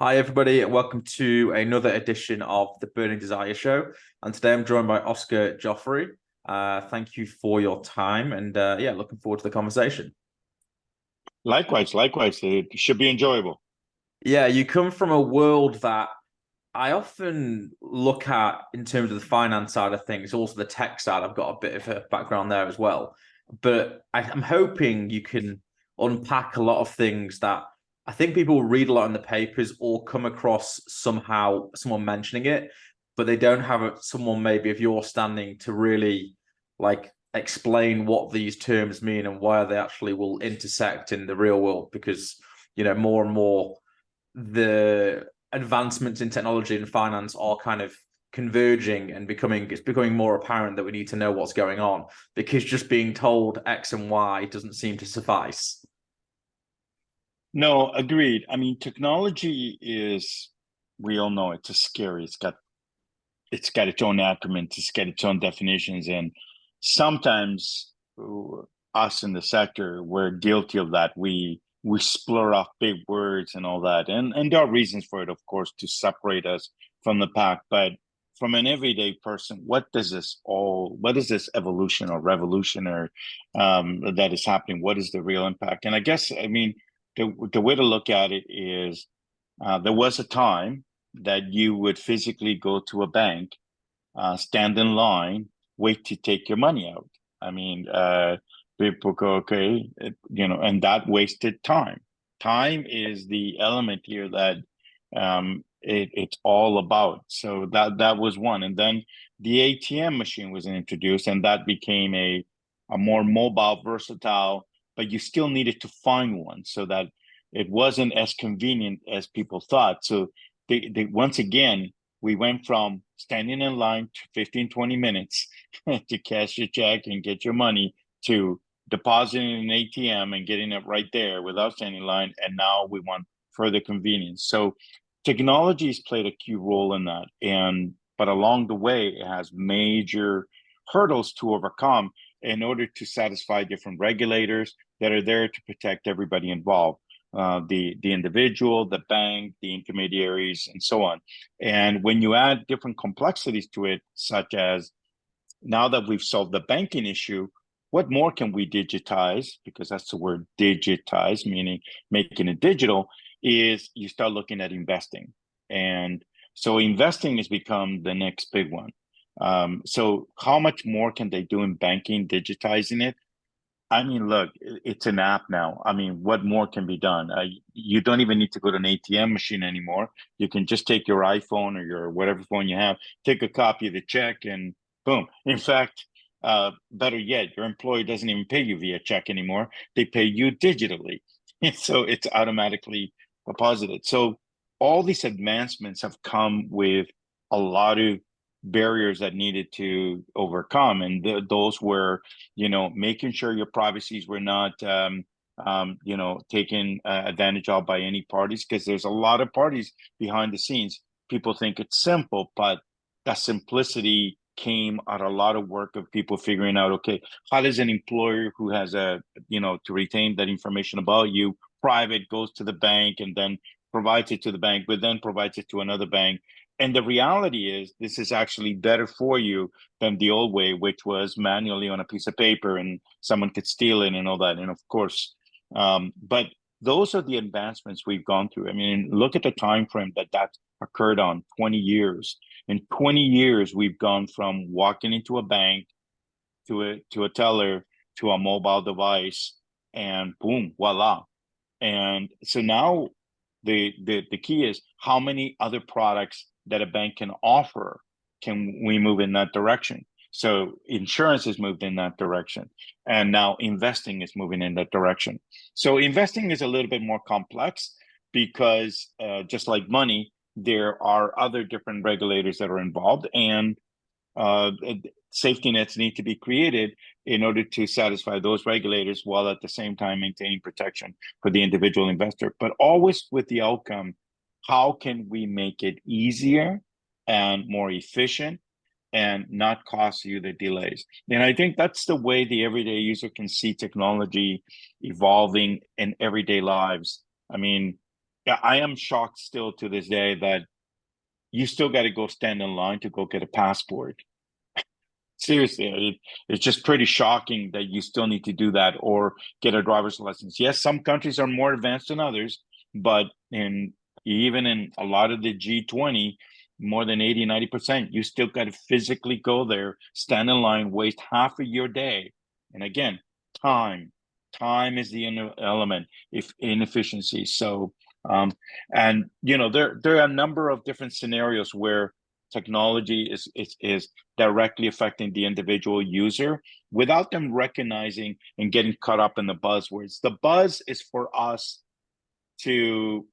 Hi, everybody. Welcome to another edition of the Burning Desire Show. And today I'm joined by Oscar Jofre. Thank you for your time. And yeah, looking forward to the conversation. Likewise, it should be enjoyable. Yeah, you come from a world that I often look at in terms of the finance side of things, also the tech side. I've got a bit of a background there as well. But I'm hoping you can unpack a lot of things that I think people read a lot in the papers or come across somehow, someone mentioning it, but they don't have someone maybe of your standing to really like explain what these terms mean and why they actually will intersect in the real world because, more and more the advancements in technology and finance are kind of converging and becoming more apparent that we need to know what's going on because just being told X and Y doesn't seem to suffice. No, agreed. I mean, technology is, we all know it's a scary. It's got its own acronyms, it's got its own definitions, and sometimes us in the sector we're guilty of that. We splur off big words and all that, and there are reasons for it, of course, to separate us from the pack. But from an everyday person, what is this evolution or revolution or that is happening? What is the real impact? And I guess, I mean, the way to look at it is there was a time that you would physically go to a bank, stand in line, wait to take your money out. I mean, people go, okay, and that wasted time. Time is the element here that it's all about. So that was one, and then the ATM machine was introduced, and that became a more mobile, versatile, but you still needed to find one so that it wasn't as convenient as people thought. So they once again we went from standing in line to 15, 20 minutes to cash your check and get your money to depositing in an ATM and getting it right there without standing in line. And now we want further convenience. So technology has played a key role in that. But along the way, it has major hurdles to overcome in order to satisfy different regulators that are there to protect everybody involved. The individual, the bank, the intermediaries, and so on. And when you add different complexities to it, such as now that we've solved the banking issue, what more can we digitize? Because that's the word digitize, meaning making it digital, is you start looking at investing. And so investing has become the next big one. So how much more can they do in banking, digitizing it? I mean, look, it's an app now. I mean, what more can be done? You don't even need to go to an ATM machine anymore. You can just take your iPhone or your whatever phone you have, take a copy of the check, and boom. In fact, better yet, your employer doesn't even pay you via check anymore. They pay you digitally. So it's automatically deposited. So all these advancements have come with a lot of barriers that needed to overcome. And those were, making sure your privacies were not, taken advantage of by any parties, because there's a lot of parties behind the scenes. People think it's simple, but that simplicity came out of a lot of work of people figuring out, okay, how does an employer who has to retain that information about you, private, goes to the bank and then provides it to the bank, but then provides it to another bank. And the reality is, this is actually better for you than the old way, which was manually on a piece of paper and someone could steal it and all that. And of course, but those are the advancements we've gone through. I mean, look at the time frame that occurred on 20 years. In 20 years, we've gone from walking into a bank to a teller to a mobile device, and boom, voila. And so now the key is how many other products that a bank can offer can we move in that direction. So insurance has moved in that direction, and now investing is moving in that direction. So investing is a little bit more complex because just like money, there are other different regulators that are involved, and uh, safety nets need to be created in order to satisfy those regulators while at the same time maintaining protection for the individual investor, but always with the outcome: how can we make it easier and more efficient and not cost you the delays? And I think that's the way the everyday user can see technology evolving in everyday lives. I mean, Yeah, I am shocked still to this day that you still got to go stand in line to go get a passport. Seriously, it's just pretty shocking that you still need to do that or get a driver's license. Yes, some countries are more advanced than others, but in even in a lot of the G20, more than 80, 90%, you still got to physically go there, stand in line, waste half of your day. And again, time. Time is the element, if inefficiency. So, and there are a number of different scenarios where technology is directly affecting the individual user without them recognizing and getting caught up in the buzzwords. The buzz is for us to,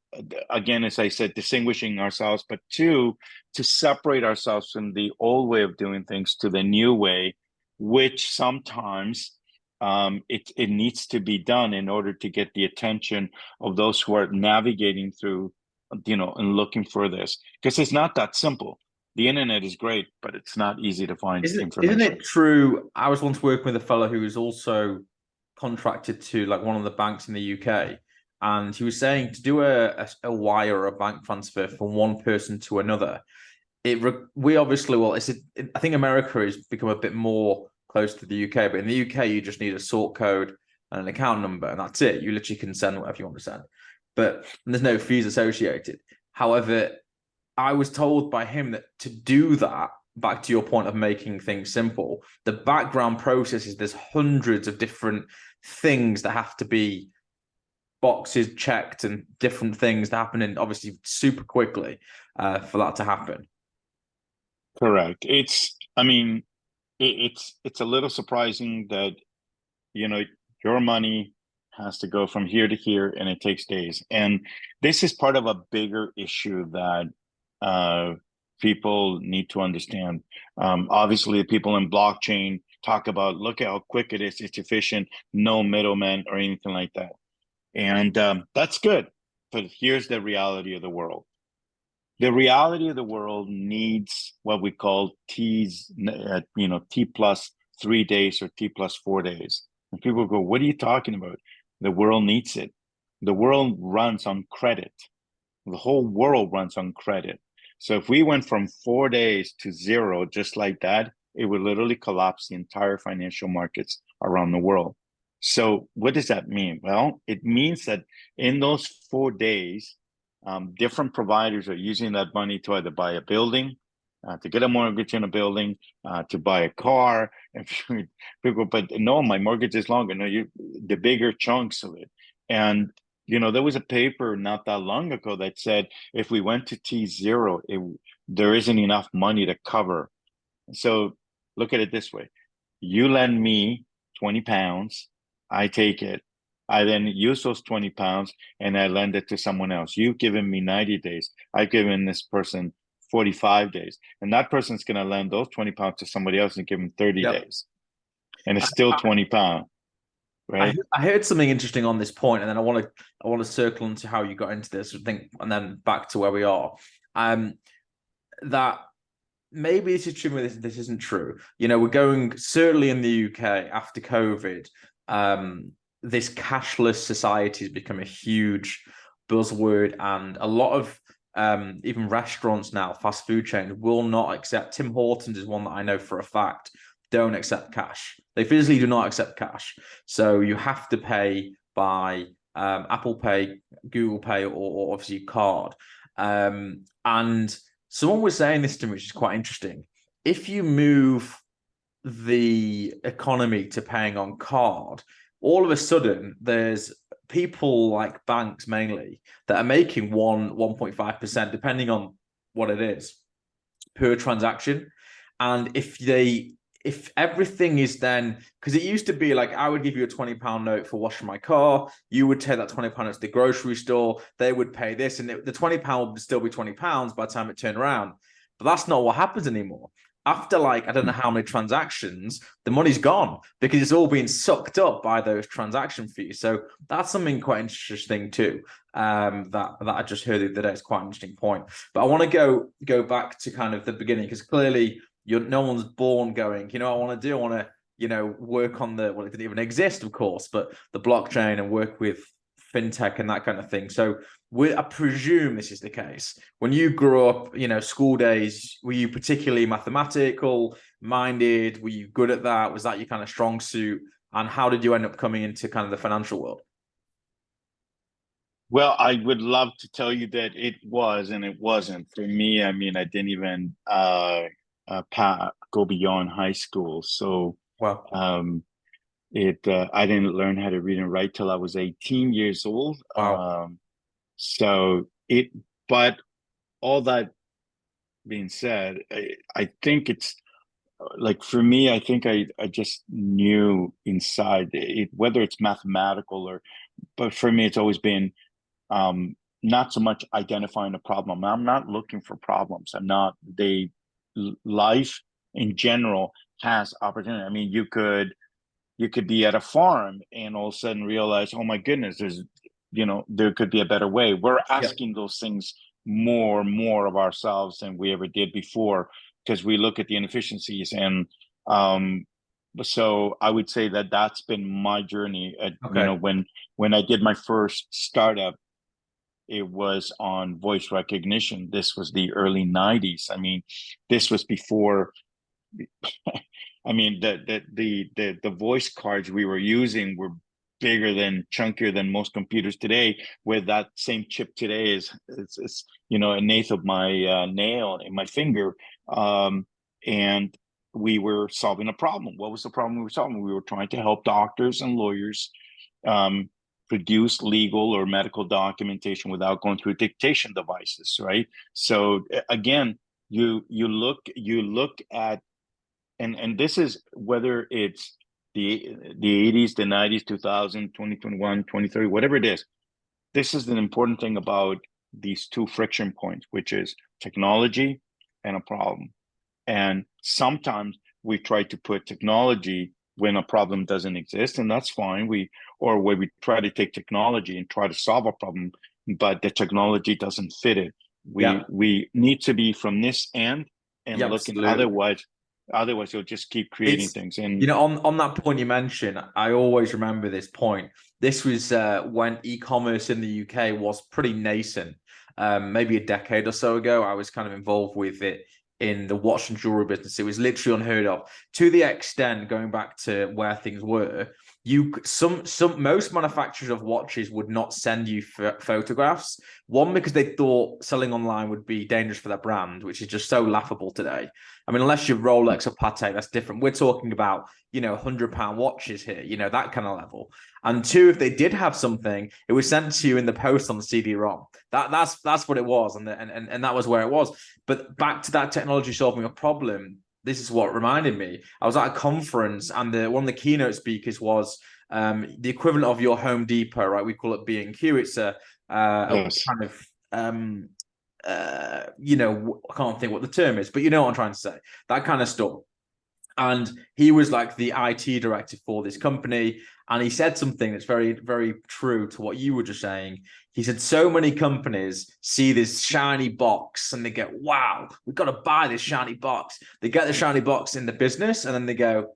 again, as I said, distinguishing ourselves, but two, to separate ourselves from the old way of doing things to the new way, which sometimes it needs to be done in order to get the attention of those who are navigating through, and looking for this, because it's not that simple. The internet is great, but it's not easy to find Isn't information. it true? I was once working with a fellow who was also contracted to like one of the banks in the UK, and he was saying to do a wire or a bank transfer from one person to another. We obviously, well, I think America has become a bit more close to the UK, but in the UK you just need a sort code and an account number, and that's it. You literally can send whatever you want to send, but there's no fees associated. However, I was told by him that to do that, back to your point of making things simple, the background process is there's hundreds of different things that have to be boxes checked and different things that happen in obviously super quickly for that to happen. Correct. I mean, it's a little surprising that you know your money has to go from here to here and it takes days, and this is part of a bigger issue that uh people need to understand. Obviously people in blockchain talk about, look at how quick it is, it's efficient, no middleman or anything like that, and that's good, but here's the reality of the world. The reality of the world needs what we call T plus 3 days or T plus 4 days. And people go, what are you talking about? The world needs it. The world runs on credit. The whole world runs on credit. So if we went from 4 days to zero, just like that, it would literally collapse the entire financial markets around the world. So what does that mean? Well, it means that in those 4 days, different providers are using that money to either buy a building, to get a mortgage in a building, to buy a car. And people, but no, my mortgage is longer. No, the bigger chunks of it. And there was a paper not that long ago that said if we went to T0, there isn't enough money to cover. So look at it this way. You lend me 20 pounds, I take it. I then use those 20 pounds and I lend it to someone else. You've given me 90 days. I've given this person 45 days. And that person's going to lend those 20 pounds to somebody else and give them 30 Yep. days. And it's still 20 pounds, right? I heard something interesting on this point, and then I want to circle into how you got into this, I think, and then back to where we are. That maybe this is true, this isn't true. We're going certainly in the UK after COVID. This cashless society has become a huge buzzword, and a lot of even restaurants now, fast food chains, will not accept. Tim Hortons is one that I know for a fact don't accept cash. They physically do not accept cash. So you have to pay by Apple Pay, Google Pay, or obviously card. And someone was saying this to me, which is quite interesting. If you move the economy to paying on card, all of a sudden there's people like banks mainly that are making 1.5%, depending on what it is, per transaction. And if everything is then, because it used to be like I would give you a £20 note for washing my car, you would take that £20 note to the grocery store, they would pay this, and the £20 would still be £20 by the time it turned around. But that's not what happens anymore. After I don't know how many transactions, the money's gone because it's all being sucked up by those transaction fees. So that's something quite interesting too. That I just heard the other day. It's quite an interesting point. But I want to go back to kind of the beginning, because clearly no one's born going, I want to do, I want to, work on well, it didn't even exist, of course, but the blockchain and work with fintech and that kind of thing. So I presume this is the case. When you grew up, school days, were you particularly mathematical minded? Were you good at that? Was that your kind of strong suit? And how did you end up coming into kind of the financial world? Well, I would love to tell you that it was, and it wasn't. For me, I mean, I didn't even go beyond high school. So Well, um, I didn't learn how to read and write till I was 18 years old. wow. So it, but all that being said, I think it's like for me, I think I just knew inside it, whether it's mathematical or, but for me, it's always been um, not so much identifying a problem. I'm not looking for problems. I'm not, life in general has opportunity. I mean, you could be at a farm and all of a sudden realize, oh my goodness, there could be a better way. We're Yeah. asking those things more and more of ourselves than we ever did before because we look at the inefficiencies. And um, so I would say that that's been my journey. Okay. When I did my first startup, it was on voice recognition. This was the early 90s. I mean, this was before I mean, the voice cards we were using were bigger than chunkier than most computers today. Where that same chip today is an eighth of my nail in my finger, and we were solving a problem. What was the problem we were solving? We were trying to help doctors and lawyers um, produce legal or medical documentation without going through dictation devices, right? So again, you look at and this is whether it's the 80s, the 90s, 2000, 2021, 2030, whatever it is. This is an important thing about these two friction points, which is technology and a problem. And sometimes we try to put technology when a problem doesn't exist, and that's fine. Or where we try to take technology and try to solve a problem, but the technology doesn't fit it. We Yeah. we need to be from this end and Yeah, looking absolutely. otherwise you'll just keep creating It's things. And on that point you mentioned, I always remember this point. This was when e-commerce in the UK was pretty nascent. Maybe a decade or so ago, I was kind of involved with it in the watch and jewelry business. It was literally unheard of to the extent, going back to where things were. Some most manufacturers of watches would not send you photographs. One, because they thought selling online would be dangerous for their brand, which is just so laughable today. I mean, unless you're Rolex or Patek, that's different. We're talking about, £100 watches here, that kind of level. And two, if they did have something, it was sent to you in the post on the CD-ROM. That's what it was, and that was where it was. But back to that technology solving a problem. This is what reminded me. I was at a conference, and one of the keynote speakers was the equivalent of your Home Depot, right? We call it B&Q. It's a yes, kind of I can't think what the term is, but you know what I'm trying to say. That kind of stuff. And he was like the IT director for this company. And he said something that's very, very true to what you were just saying. He said, so many companies see this shiny box and they go, wow, we've got to buy this shiny box. They get the shiny box in the business and then they go,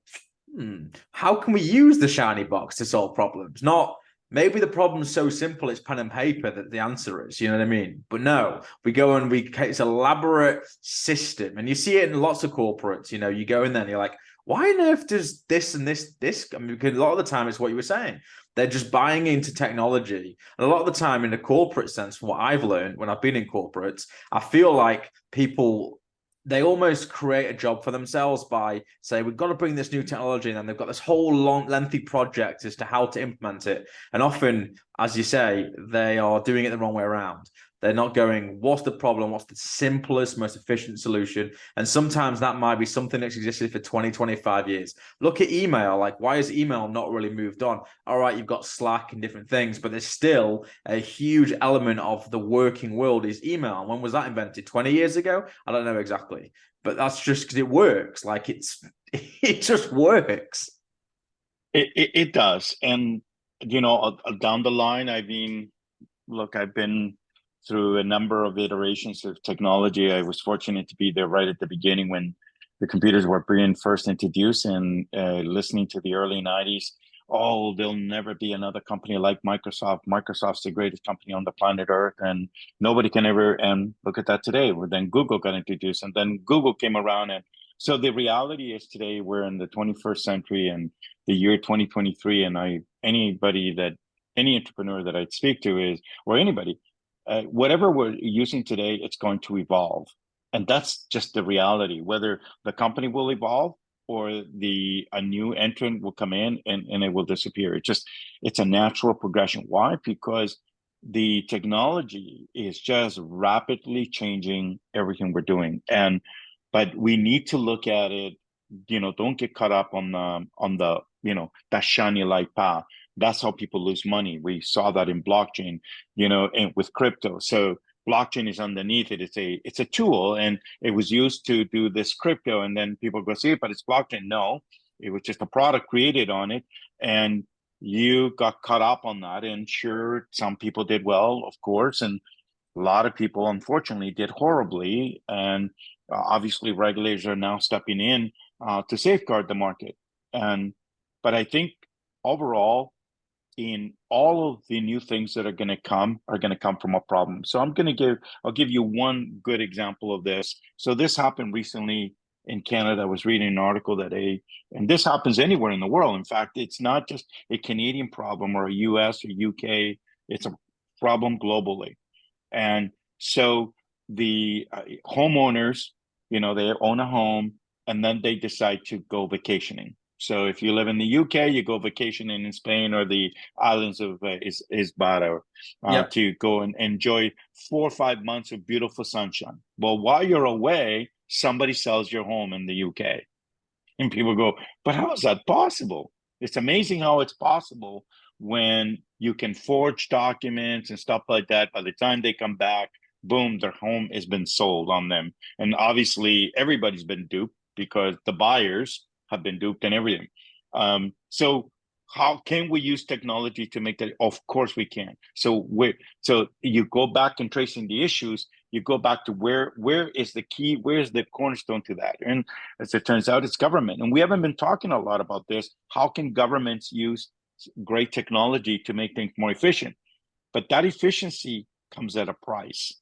how can we use the shiny box to solve problems? Not maybe the problem's so simple it's pen and paper that the answer is, you know what I mean? But no, we go and it's an elaborate system. And you see it in lots of corporates, you go in there and you're like, why on earth does this and this? I mean, because a lot of the time it's what you were saying. They're just buying into technology. And a lot of the time in a corporate sense, from what I've learned when I've been in corporates, I feel like people they almost create a job for themselves by saying we've got to bring this new technology in, and they've got this whole long lengthy project as to how to implement it. And often, as you say, they are doing it the wrong way around. They're not going, what's the problem? What's the simplest, most efficient solution? And sometimes that might be something that's existed for 20, 25 years. Look at email. Like, why has email not really moved on? All right, you've got Slack and different things, but there's still a huge element of the working world is email. And when was that invented? 20 years ago? I don't know exactly. But that's just because it works. Like it just works. it does. And down the line, I mean, look, I've been through a number of iterations of technology. I was fortunate to be there right at the beginning when the computers were being first introduced, and listening to the early 90s oh, there'll never be another company like Microsoft. Microsoft's the greatest company on the planet Earth, and nobody can ever. And look at that today. Well, then Google got introduced, and then Google came around, and so the reality is today we're in the 21st century and the year 2023, and any entrepreneur that I'd speak to is, or anybody, whatever we're using today, it's going to evolve, and that's just the reality. Whether the company will evolve or a new entrant will come in and it will disappear. It's a natural progression. Why? Because the technology is just rapidly changing everything we're doing. But we need to look at it, don't get caught up on that shiny light path. That's how people lose money. We saw that in blockchain, and with crypto. So blockchain is underneath it. It's a tool, and it was used to do this crypto. And then people go, see, but it's blockchain. No, it was just a product created on it, and you got caught up on that. And sure, some people did well, of course, and a lot of people, unfortunately, did horribly. And obviously, regulators are now stepping in to safeguard the market. But I think overall, in all of the new things that are going to come from a problem. So I'll give you one good example of this. So this happened recently in Canada. I was reading an article and this happens anywhere in the world. In fact, it's not just a Canadian problem or a US or UK, it's a problem globally. And so the homeowners, they own a home and then they decide to go vacationing. So if you live in the UK, you go vacationing in Spain or the islands of Isbara to go and enjoy 4 or 5 months of beautiful sunshine. Well, while you're away, somebody sells your home in the UK. And people go, but how is that possible? It's amazing how it's possible when you can forge documents and stuff like that. By the time they come back, boom, their home has been sold on them. And obviously, everybody's been duped because the buyers have been duped and everything. So how can we use technology to make that? Of course we can. So you go back and tracing the issues, you go back to where is the key, where's the cornerstone to that? And as it turns out, it's government. And we haven't been talking a lot about this. How can governments use great technology to make things more efficient? But that efficiency comes at a price.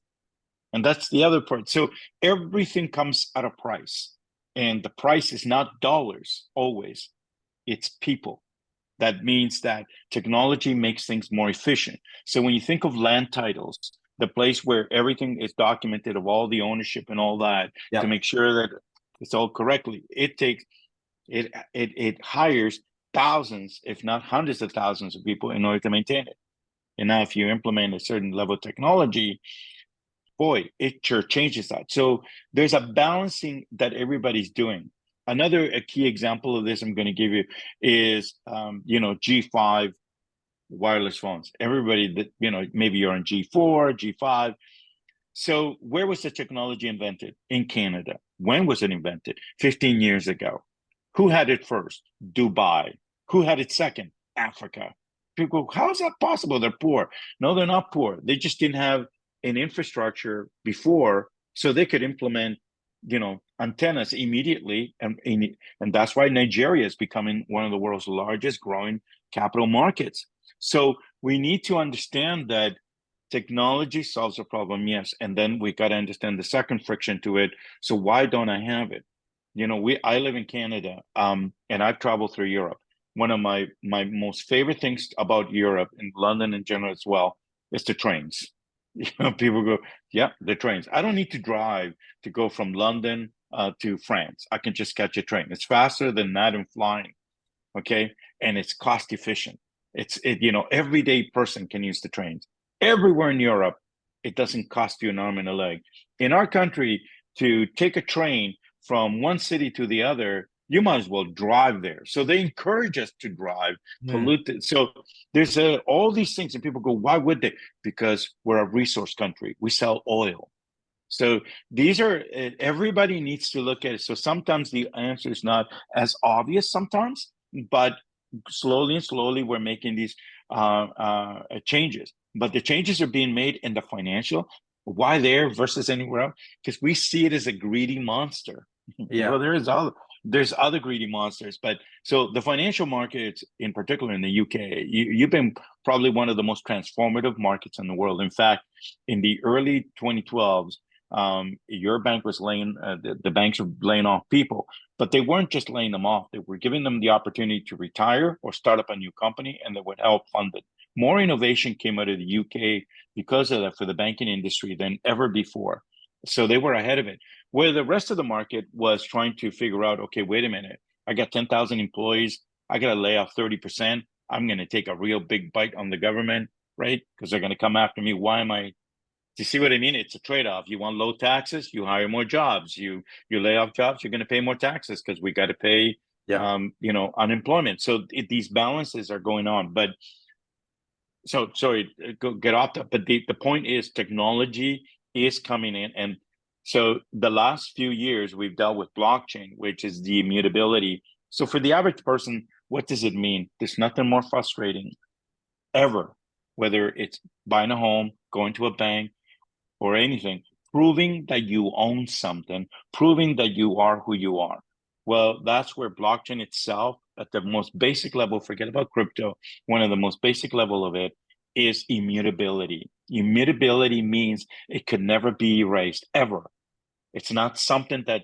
And that's the other part. So everything comes at a price. And the price is not dollars always, it's people. That means that technology makes things more efficient. So when you think of land titles, the place where everything is documented of all the ownership and all that, to make sure that it's all correctly, it hires thousands, if not hundreds of thousands of people in order to maintain it. And now if you implement a certain level of technology, boy, it sure changes that. So there's a balancing that everybody's doing. Another key example of this I'm going to give you is, G5 wireless phones. Everybody that, maybe you're on G4, G5. So where was the technology invented? In Canada. When was it invented? 15 years ago. Who had it first? Dubai. Who had it second? Africa. People go, how is that possible? They're poor. No, they're not poor. They just didn't have an infrastructure before, so they could implement, antennas immediately, and that's why Nigeria is becoming one of the world's largest growing capital markets. So we need to understand that technology solves a problem, yes, and then we got to understand the second friction to it. So why don't I have it? I live in Canada, and I've traveled through Europe. One of my most favorite things about Europe and London in general as well is the trains. People go, yeah, the trains. I don't need to drive to go from London to France. I can just catch a train. It's faster than that and flying. Okay. And it's cost efficient. Everyday person can use the trains. Everywhere in Europe, it doesn't cost you an arm and a leg. In our country, to take a train from one city to the other, you might as well drive there. So they encourage us to drive, pollute it. So there's all these things, and people go, why would they? Because we're a resource country. We sell oil. So these are, everybody needs to look at it. So sometimes the answer is not as obvious sometimes, but slowly and slowly we're making these changes. But the changes are being made in the financial. Why there versus anywhere else? Because we see it as a greedy monster. Yeah. Well, there is other. there's other greedy monsters, but so the financial markets in particular in the UK, you've been probably one of the most transformative markets in the world. In fact, in the early 2012s, your bank was laying the banks were laying off people, but they weren't just laying them off. They were giving them the opportunity to retire or start up a new company, and they would help fund it. More innovation came out of the UK because of that for the banking industry than ever before. So they were ahead of it. Where the rest of the market was trying to figure out, okay, wait a minute, I got 10,000 employees, I got to lay off 30%. I'm going to take a real big bite on the government, right? Because they're going to come after me. Why am I? Do you see what I mean? It's a trade-off. You want low taxes, you hire more jobs. You lay off jobs, you're going to pay more taxes because we got to pay, Yeah. unemployment. So these balances are going on. But so sorry, get off that. But the point is, technology is coming in, and so the last few years we've dealt with blockchain, which is the immutability. So for the average person, what does it mean? There's nothing more frustrating ever, whether it's buying a home, going to a bank, or anything, proving that you own something, proving that you are who you are. Well, that's where blockchain itself, at the most basic level, forget about crypto, one of the most basic level of it is immutability. Immutability means it could never be erased, ever. It's not something that,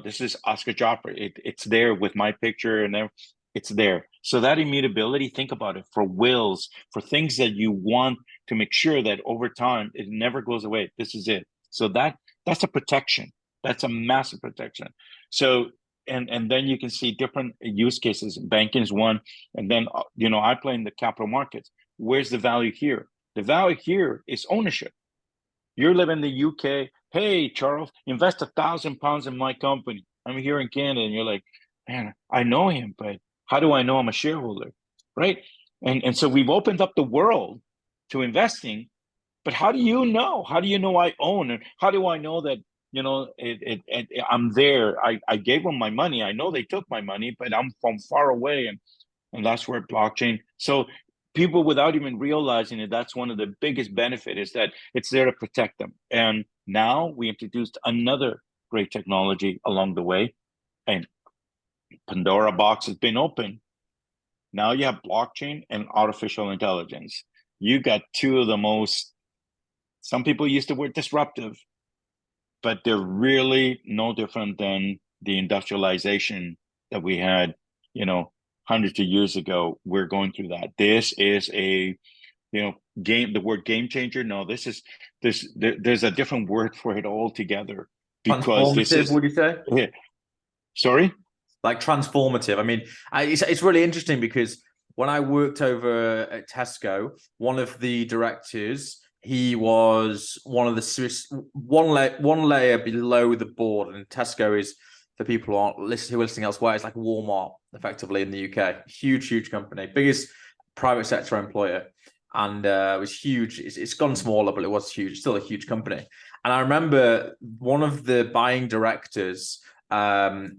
this is Oscar Jofre. It's there with my picture and it's there. So that immutability, think about it, for wills, for things that you want to make sure that over time it never goes away. This is it. So that's a protection. That's a massive protection. So and then you can see different use cases. Banking is one, and then I play in the capital markets. Where's the value here? The value here is ownership. You live in the UK. Hey, Charles, invest £1,000 in my company. I'm here in Canada, and you're like, man, I know him, but how do I know I'm a shareholder, right? And so we've opened up the world to investing, but how do you know? How do you know I own? And how do I know that I'm there? I gave them my money. I know they took my money, but I'm from far away, and that's where blockchain. So people, without even realizing it, that's one of the biggest benefit, is that it's there to protect them. And now we introduced another great technology along the way, and Pandora box has been open. Now you have blockchain and artificial intelligence. You got two of the most, some people use the word disruptive, but they're really no different than the industrialization that we had, hundreds of years ago. We're going through that. This is a, game, the word game changer. No, there's a different word for it altogether, because this Transformative, is, would you say? yeah, sorry? Like transformative. I mean, it's really interesting because when I worked over at Tesco, one of the directors, he was one of the Swiss, one layer below the board, and Tesco is, for people who aren't listening, who are listening elsewhere, it's like Walmart effectively in the UK. Huge company, biggest private sector employer, and it was huge. It's gone smaller, but it was huge. It's still a huge company. And I remember one of the buying directors,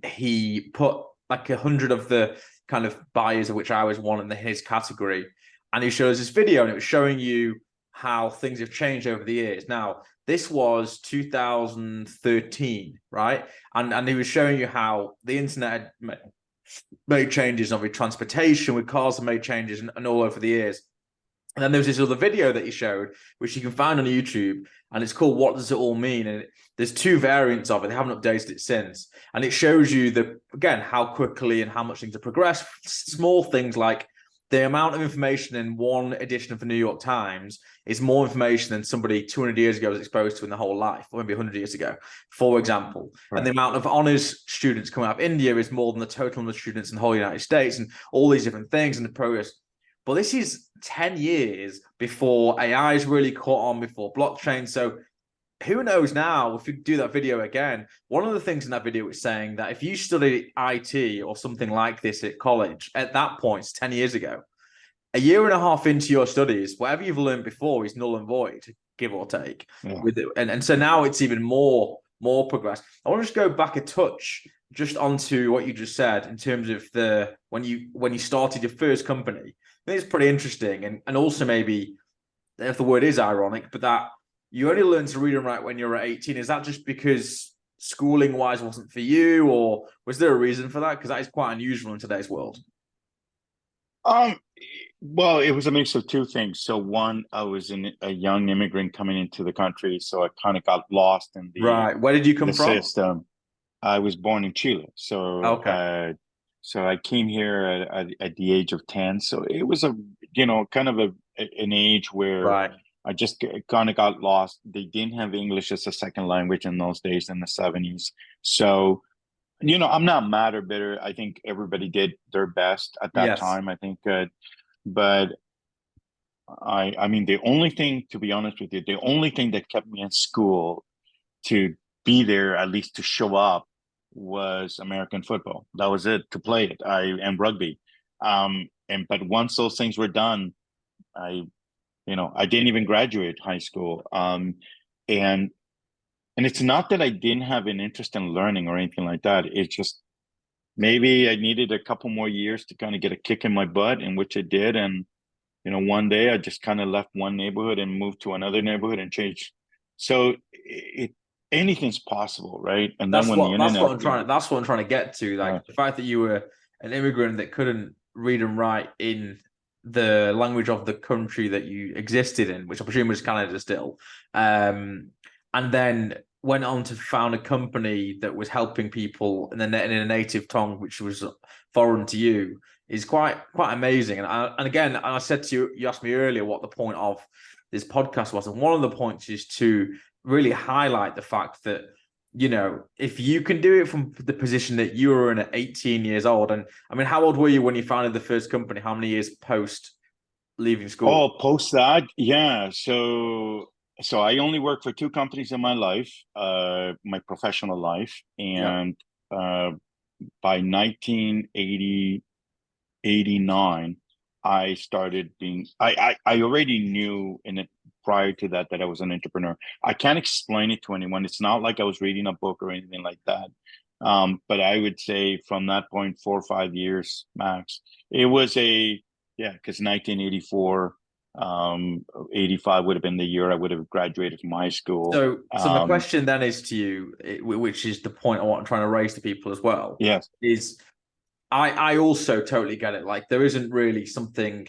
he put like 100 of the kind of buyers, of which I was one in his category, and he shows this video, and it was showing you how things have changed over the years. Now, this was 2013, right? And he was showing you how the internet had made changes, and with transportation, with cars have made changes, and all over the years. And then there was this other video that he showed, which you can find on YouTube, and it's called "What Does It All Mean?" And there's two variants of it. They haven't updated it since, and it shows you again how quickly and how much things have progressed. Small things like the amount of information in one edition of the New York Times is more information than somebody 200 years ago was exposed to in their whole life, or maybe 100 years ago, for example. Right. And the amount of honors students coming out of India is more than the total number of students in the whole United States, and all these different things and the progress. But this is 10 years before AI is really caught on, before blockchain. So who knows now, if we do that video again, one of the things in that video was saying that if you studied IT or something like this at college, at that point, it's 10 years ago, a year and a half into your studies, whatever you've learned before is null and void, give or take. Yeah. With it. And so now it's even more progress. I want to just go back a touch just onto what you just said in terms of when you started your first company. I think it's pretty interesting, and also maybe, if the word is ironic, but that you only learn to read and write when you're at 18. Is that just because schooling wise wasn't for you, or was there a reason for that? Because that is quite unusual in today's world. Um, well, it was a mix of two things. So one, I was a young immigrant coming into the country, so I kind of got lost in Right. Where did you the come from? system. I was born in Chile, so Okay. I came here at the age of 10. So it was a kind of an age where Right. I just kind of got lost. They didn't have English as a second language in those days in the 70s. So I'm not mad or bitter. I think everybody did their best at that Yes. time. I think, but I mean, the only thing, to be honest with you, the only thing that kept me in school to be there, at least to show up, was American football. That was it, to play it. And rugby. But once those things were done, I I didn't even graduate high school. And and it's not that I didn't have an interest in learning or anything like that. It's just maybe I needed a couple more years to kind of get a kick in my butt, in which I did. And one day I just kind of left one neighborhood and moved to another neighborhood and changed. So anything's possible, right? And then when the internet, That's what I'm trying to get to. uh, Like the fact that you were an immigrant that couldn't read and write in the language of the country that you existed in, which I presume was Canada still, and then went on to found a company that was helping people in a native tongue, which was foreign to you, is quite amazing. And again, I said to you, you asked me earlier what the point of this podcast was, and one of the points is to really highlight the fact that if you can do it from the position that you were in at 18 years old, and I mean, how old were you when you founded the first company? How many years post leaving school? post that, yeah. So I only worked for two companies in my life, my professional life, Yeah. and uh, by 1980 89, I started being, I already knew in it prior to that that I was an entrepreneur. I can't explain it to anyone. It's not like I was reading a book or anything like that. But I would say from that point, 4 or 5 years max, it was yeah, because 1984, 85 would have been the year I would have graduated from high school. So my question then is to you, which is the point I'm trying to raise to people as well, Yes. is I also totally get it. Like there isn't really something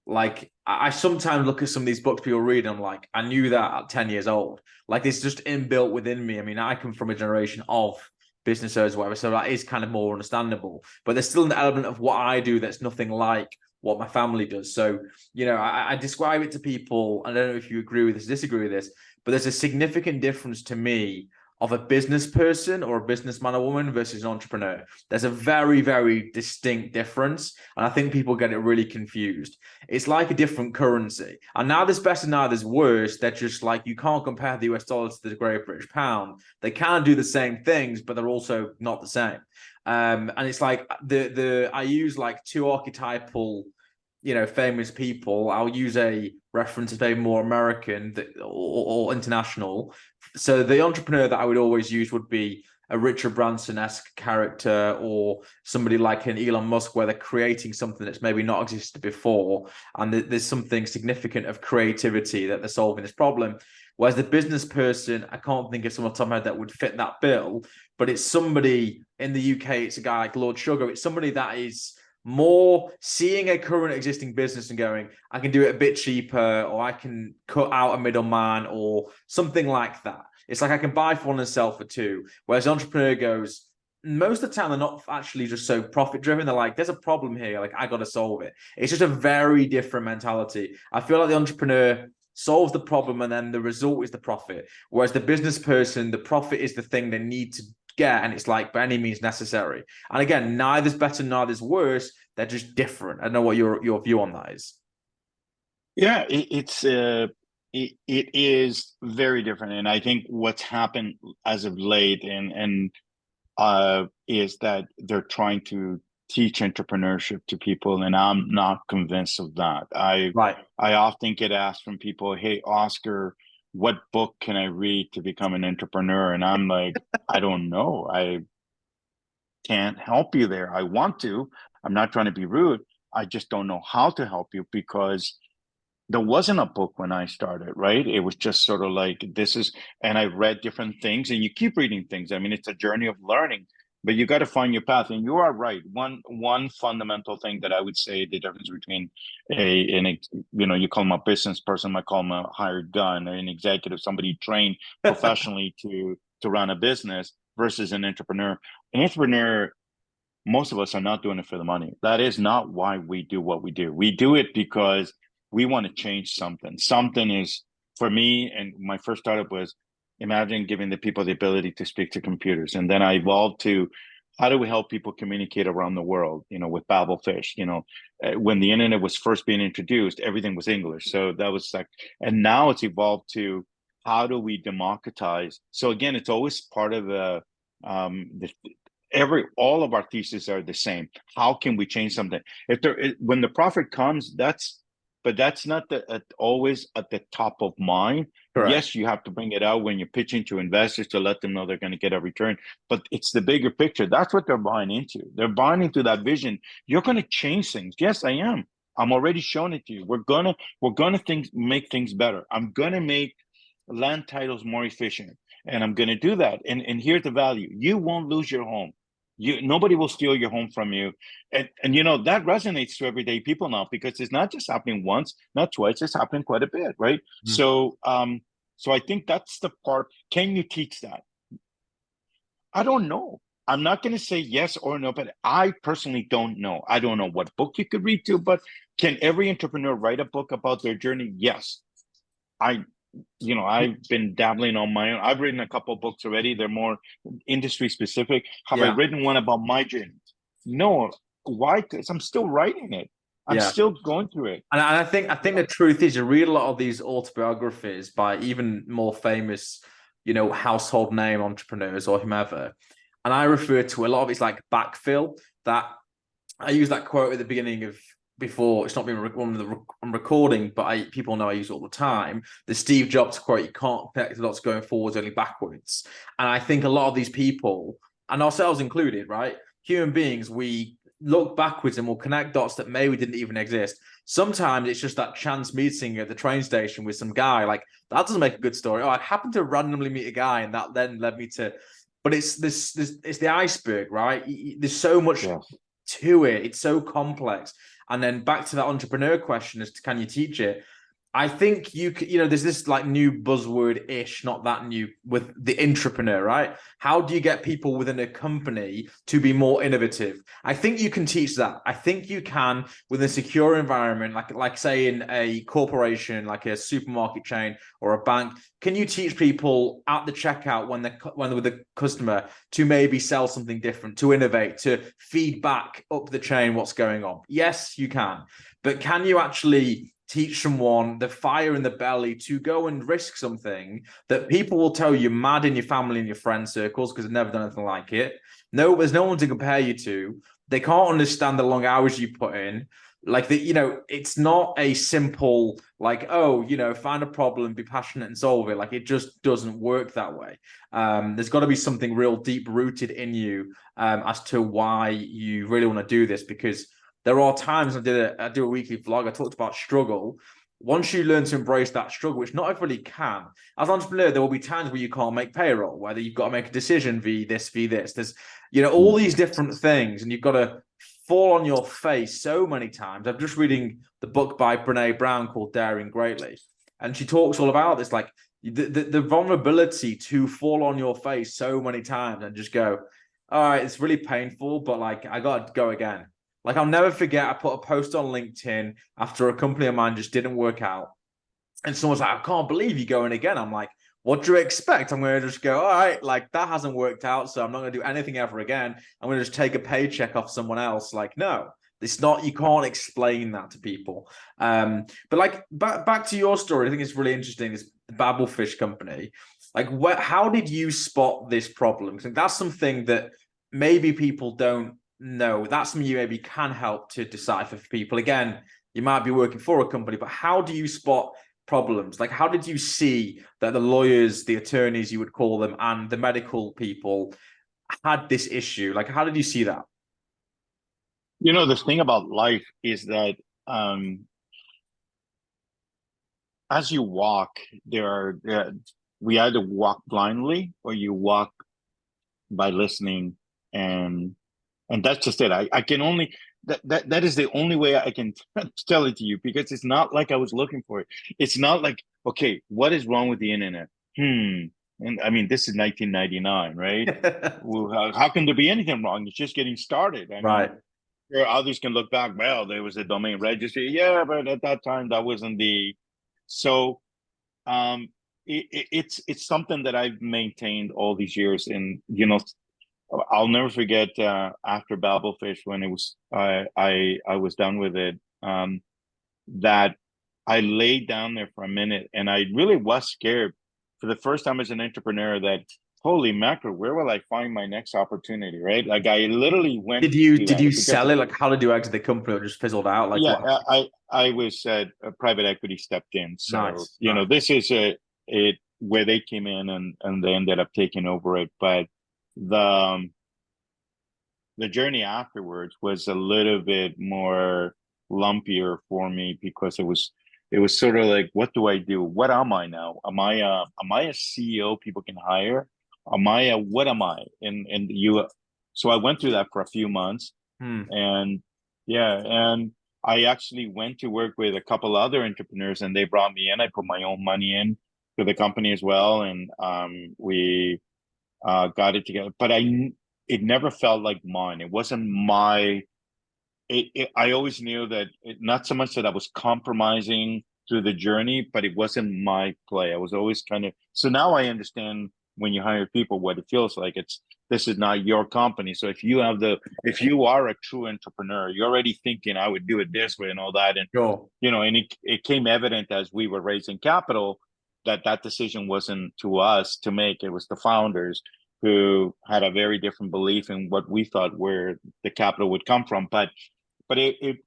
like I sometimes look at some of these books people read and I'm like, I knew that at 10 years old. Like it's just inbuilt within me. I mean, I come from a generation of business owners, whatever, so that is kind of more understandable. But there's still an element of what I do that's nothing like what my family does. So, I describe it to people, and I don't know if you agree with this, disagree with this, but there's a significant difference to me of a business person or a businessman or woman versus an entrepreneur. There's a very, very distinct difference. And I think people get it really confused. It's like a different currency. And now there's best and now there's worse. They're just like, you can't compare the US dollar to the Great British Pound. They can do the same things, but they're also not the same. And it's like I use like two archetypal famous people. I'll use a reference that's maybe more American or international. So the entrepreneur that I would always use would be a Richard Branson-esque character or somebody like an Elon Musk, where they're creating something that's maybe not existed before, and there's something significant of creativity that they're solving this problem. Whereas the business person, I can't think of someone off the top of my head that would fit that bill, but it's somebody in the UK, it's a guy like Lord Sugar. It's somebody that is more seeing a current existing business and going, I can do it a bit cheaper, or I can cut out a middleman, or something like that. It's like I can buy for one and sell for two. Whereas the entrepreneur goes, most of the time they're not actually just so profit driven. They're like, there's a problem here. Like, I got to solve it. It's just a very different mentality. I feel like the entrepreneur solves the problem and then the result is the profit. Whereas the business person, the profit is the thing they need to get, and it's like by any means necessary. And again, neither's better, neither's worse. They're just different. I don't know what your view on that is. Yeah, it is very different, and I think what's happened as of late, and is that they're trying to teach entrepreneurship to people, and I'm not convinced of that. Right. I often get asked from people, "Hey, Oscar, what book can I read to become an entrepreneur?" And I'm like, I don't know. I can't help you there. I want to. I'm not trying to be rude. I just don't know how to help you because there wasn't a book when I started, right? It was just sort of like this is, and I read different things, and you keep reading things. I mean, it's a journey of learning, but you got to find your path. And you are right. One fundamental thing that I would say the difference between you call them a business person, might call them a hired gun, or an executive, somebody trained professionally to run a business versus an entrepreneur. An entrepreneur, most of us are not doing it for the money. That is not why we do what we do. We do it because we want to change something. Something is, for me, and my first startup was, imagine giving the people the ability to speak to computers. And then I evolved to, how do we help people communicate around the world, with Babelfish? When the internet was first being introduced, everything was English. So that was like, and now it's evolved to, how do we democratize? So again, it's always part of the all of our theses are the same. How can we change something? When the profit comes, but that's not always at the top of mind. Correct. Yes, you have to bring it out when you're pitching to investors to let them know they're going to get a return, but it's the bigger picture. That's what they're buying into. They're buying into that vision. You're going to change things. Yes, I am. I'm already showing it to you. We're gonna make things better. I'm gonna make land titles more efficient, and I'm gonna do that. And here's the value: you won't lose your home. Nobody will steal your home from you. And that resonates to everyday people now, because it's not just happening once, not twice, it's happening quite a bit, right? Mm. So I think that's the part. Can you teach that? I don't know. I'm not going to say yes or no, but I personally don't know. I don't know what book you could read to, but can every entrepreneur write a book about their journey? Yes. I I've been dabbling on my own. I've written a couple of books already. They're more industry specific. Have I Yeah. written one about my journey? No. Why? Because I'm still writing it. I'm Yeah. still going through it. And I think the truth is, you read a lot of these autobiographies by even more famous, household name entrepreneurs or whomever, and I refer to a lot of it's like backfill. That I use that quote at the beginning of before it's not been I'm recording, but people know I use it all the time. The Steve Jobs quote: "You can't connect the dots going forwards, only backwards." And I think a lot of these people, and ourselves included, right? Human beings, we look backwards and we'll connect dots that maybe didn't even exist. Sometimes it's just that chance meeting at the train station with some guy. Like, that doesn't make a good story. Oh, I happened to randomly meet a guy, and that then led me to. But it's this it's the iceberg, right? There's so much Yes. to it. It's so complex. And then back to that entrepreneur question as to, can you teach it? I think there's this like new buzzword ish, not that new, with the entrepreneur, right? How do you get people within a company to be more innovative? I think you can teach that. I think you can within a secure environment, like say in a corporation, like a supermarket chain or a bank. Can you teach people at the checkout when they're with the customer to maybe sell something different, to innovate, to feedback up the chain what's going on? Yes, you can. But can you actually teach someone the fire in the belly to go and risk something that people will tell you mad in your family and your friend circles because they've never done anything like it? No, there's no one to compare you to. They can't understand the long hours you put in. Like it's not a simple like, oh, find a problem, be passionate and solve it. Like, it just doesn't work that way. There's got to be something real deep rooted in you as to why you really want to do this, because there are times I do a weekly vlog. I talked about struggle. Once you learn to embrace that struggle, which not everybody can, as an entrepreneur, there will be times where you can't make payroll, whether you've got to make a decision via this, via this. There's, all these different things, and you've got to fall on your face so many times. I'm just reading the book by Brene Brown called Daring Greatly, and she talks all about this, like the vulnerability to fall on your face so many times and just go, all right, it's really painful, but like, I got to go again. Like, I'll never forget, I put a post on LinkedIn after a company of mine just didn't work out. And someone's like, I can't believe you're going again. I'm like, what do you expect? I'm going to just go, all right, like, that hasn't worked out, so I'm not going to do anything ever again. I'm going to just take a paycheck off someone else. Like, no, it's not, you can't explain that to people. But like, back to your story, I think it's really interesting, this Babelfish company. Like, how did you spot this problem? Because that's something that maybe people don't know. That's something you maybe can help to decipher for people. Again, you might be working for a company, but how do you spot problems? Like, how did you see that the lawyers, the attorneys, you would call them, and the medical people had this issue? Like, how did you see that? The thing about life is that, as you walk, we either walk blindly or you walk by listening, and that's just it. I can only that is the only way I can tell it to you, because it's not like I was looking for it. It's not like, okay, what is wrong with the internet? And I mean, this is 1999, right? Well, how can there be anything wrong? It's just getting started. I mean, Right. sure, others can look back. Well, there was a domain registry, yeah, but at that time that wasn't the so. It's something that I've maintained all these years, and I'll never forget after Babelfish, when it was I was done with it, that I laid down there for a minute, and I really was scared for the first time as an entrepreneur that, holy mackerel, where will I find my next opportunity, right? Like, I literally went through Did that you because, sell it? Like, how did you exit the company, or just fizzled out? Like, yeah, what? I was private equity stepped in, so Nice, nice. this is it where they came in, and they ended up taking over it, but the um, the journey afterwards was a little bit more lumpier for me, because it was sort of like, what do I do? What am I now? Am I a CEO people can hire? What am I? And you So I went through that for a few months, Hmm. and yeah, and I actually went to work with a couple other entrepreneurs, and they brought me in. I put my own money in for the company as well, and we got it together. But it never felt like mine. It wasn't my. I always knew that not so much that I was compromising through the journey, but it wasn't my play. I was always kind of. So now I understand when you hire people what it feels like. This is not your company. So if you are a true entrepreneur, you're already thinking, I would do it this way and all that, and Sure. and it came evident as we were raising capital that that decision wasn't to us to make. It was the founders who had a very different belief in what we thought where the capital would come from. But it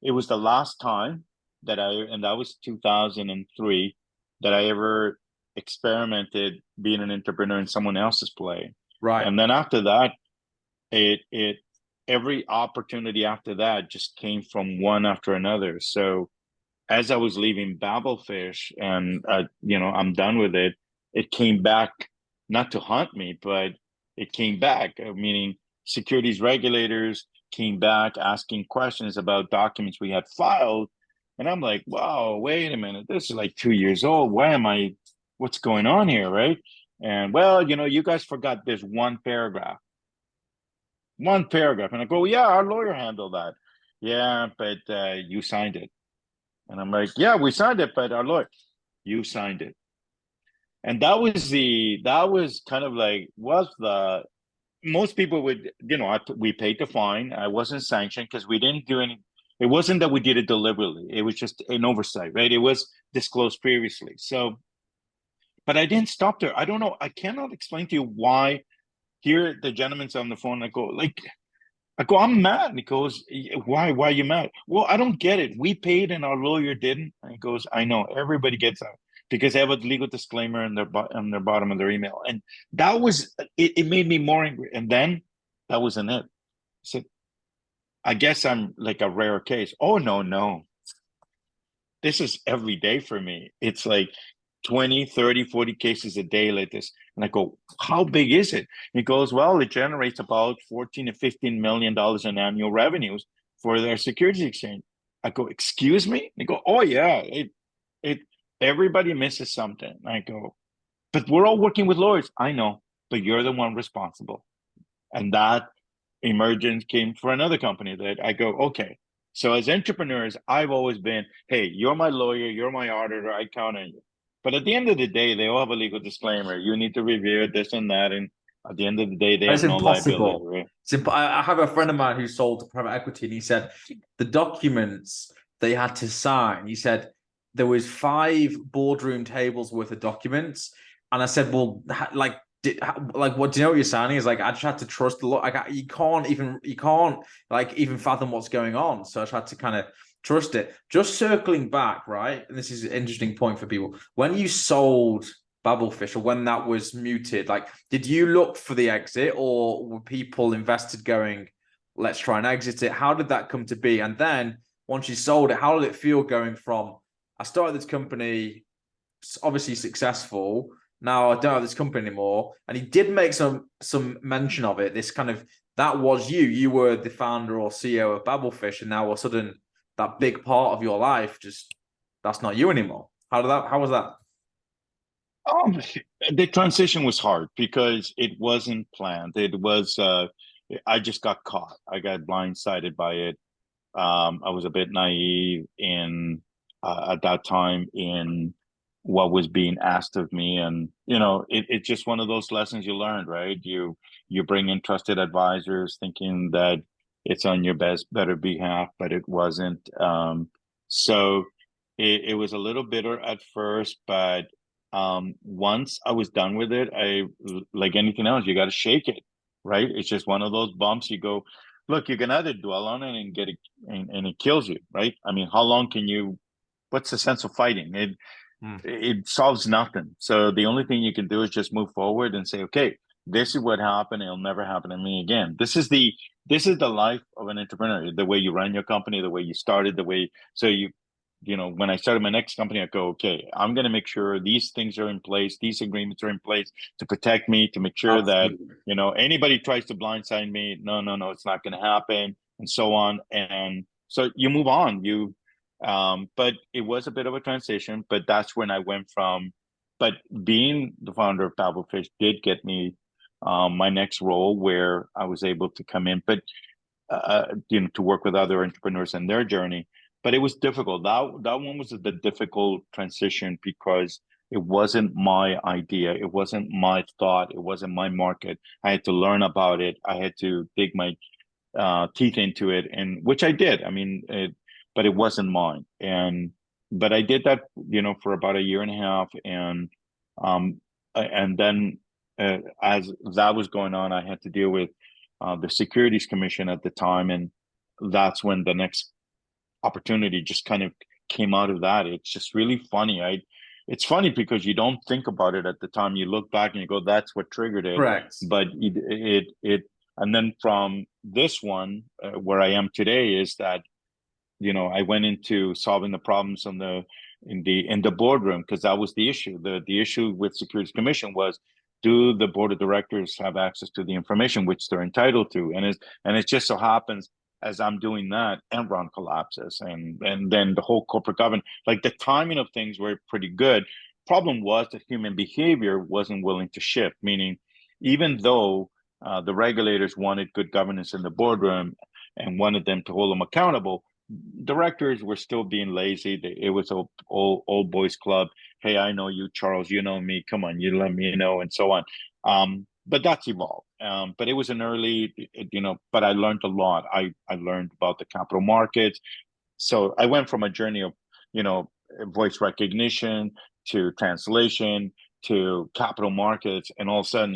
was the last time and that was 2003, that I ever experimented being an entrepreneur in someone else's play. Right. And then after that, it every opportunity after that just came from one after another. So as I was leaving Babelfish, and I'm done with it, it came back, not to haunt me, but it came back, meaning securities regulators came back asking questions about documents we had filed. And I'm like, wow, wait a minute, this is like 2 years old. What's going on here, right? And, well, you guys forgot this one paragraph. And I go, yeah, our lawyer handled that. Yeah, but you signed it. And I'm like, yeah, we signed it, but our lawyer, you signed it. And that was kind of like, was the, most people would, we paid the fine. I wasn't sanctioned because we didn't do any, it wasn't that we did it deliberately. It was just an oversight, right? It was disclosed previously. So, but I didn't stop there. I don't know. I cannot explain to you why. Here, the gentleman's on the phone. I go, I'm mad. And he goes, why? Why are you mad? Well, I don't get it. We paid and our lawyer didn't. And he goes, I know. Everybody gets that because they have a legal disclaimer in on their bottom of their email. And that was it made me more angry. And then that wasn't it. I said, I guess I'm like a rare case. Oh, no, no. This is every day for me. It's like 20, 30, 40 cases a day like this. And I go, how big is it? He goes, well, it generates about 14 to $15 million in annual revenues for their securities exchange. I go, excuse me? They go, oh yeah, it everybody misses something. I go, but we're all working with lawyers. I know, but you're the one responsible. And that emergence came for another company that I go, okay. So as entrepreneurs, I've always been, hey, you're my lawyer, you're my auditor, I count on you. But at the end of the day, they all have a legal disclaimer. You need to review it, this and that. And at the end of the day, they It's have no liability, impossible. right? I have a friend of mine who sold to private equity, and he said the documents they had to sign. He said there was 5 boardroom tables worth of documents, and I said, "Well, like, what do you know what you're signing?" Is like, I just had to trust the law. Like, you can't like even fathom what's going on. So I just had to kind of trust it. Just circling back, right? And this is an interesting point for people. When you sold Babelfish, or when that was muted, like, did you look for the exit, or were people invested going, let's try and exit it? How did that come to be? And then once you sold it, how did it feel going from I started this company, obviously successful. Now I don't have this company anymore. And he did make some mention of it. This kind of that was you. You were the founder or CEO of Babelfish, and now all of a sudden that big part of your life just that's not you anymore. How was that? Um, the transition was hard because it wasn't planned. It was I just got caught. I got blindsided by it. I was a bit naive in at that time in what was being asked of me, and it's just one of those lessons you learned, right? You bring in trusted advisors, thinking that it's on your better behalf, but it wasn't. So it was a little bitter at first, but once I was done with it, I like anything else, you got to shake it, right? It's just one of those bumps. You go, look, you can either dwell on it and get it, and it kills you, right? I mean, how long can you? What's the sense of fighting? Mm. It solves nothing. So the only thing you can do is just move forward and say, okay, this is what happened. It'll never happen to me again. This is the life of an entrepreneur. The way you run your company, the way you started, the way so when I started my next company, I go, okay, I'm going to make sure these things are in place, these agreements are in place to protect me, to make sure that, Absolutely. anybody tries to blindside me. No, no, no, it's not going to happen, and so on. And so you move on. But it was a bit of a transition, but that's when I went from, but being the founder of Paddlefish did get me my next role where I was able to come in, but to work with other entrepreneurs in their journey. But it was difficult. That one was the difficult transition because it wasn't my idea. It wasn't my thought. It wasn't my market. I had to learn about it. I had to dig my teeth into it, and which I did. I mean, but it wasn't mine. But I did that, for about a year and a half, and then as that was going on, I had to deal with the Securities Commission at the time, and that's when the next opportunity just kind of came out of that. It's just really funny. It's funny because you don't think about it at the time. You look back and you go, "That's what triggered it." Correct. But and then from this one, where I am today, is that I went into solving the problems in the boardroom, because that was the issue. The issue with Securities Commission was, do the board of directors have access to the information which they're entitled to? And it just so happens, as I'm doing that, Enron collapses, and then the whole corporate governance, like the timing of things were pretty good. Problem was that human behavior wasn't willing to shift, meaning even though the regulators wanted good governance in the boardroom and wanted them to hold them accountable, directors were still being lazy. It was a old boys club. Hey, I know you, Charles. You know me. Come on, you let me know, and so on. But that's evolved. But it was an early, But I learned a lot. I learned about the capital markets. So I went from a journey of, voice recognition to translation to capital markets, and all of a sudden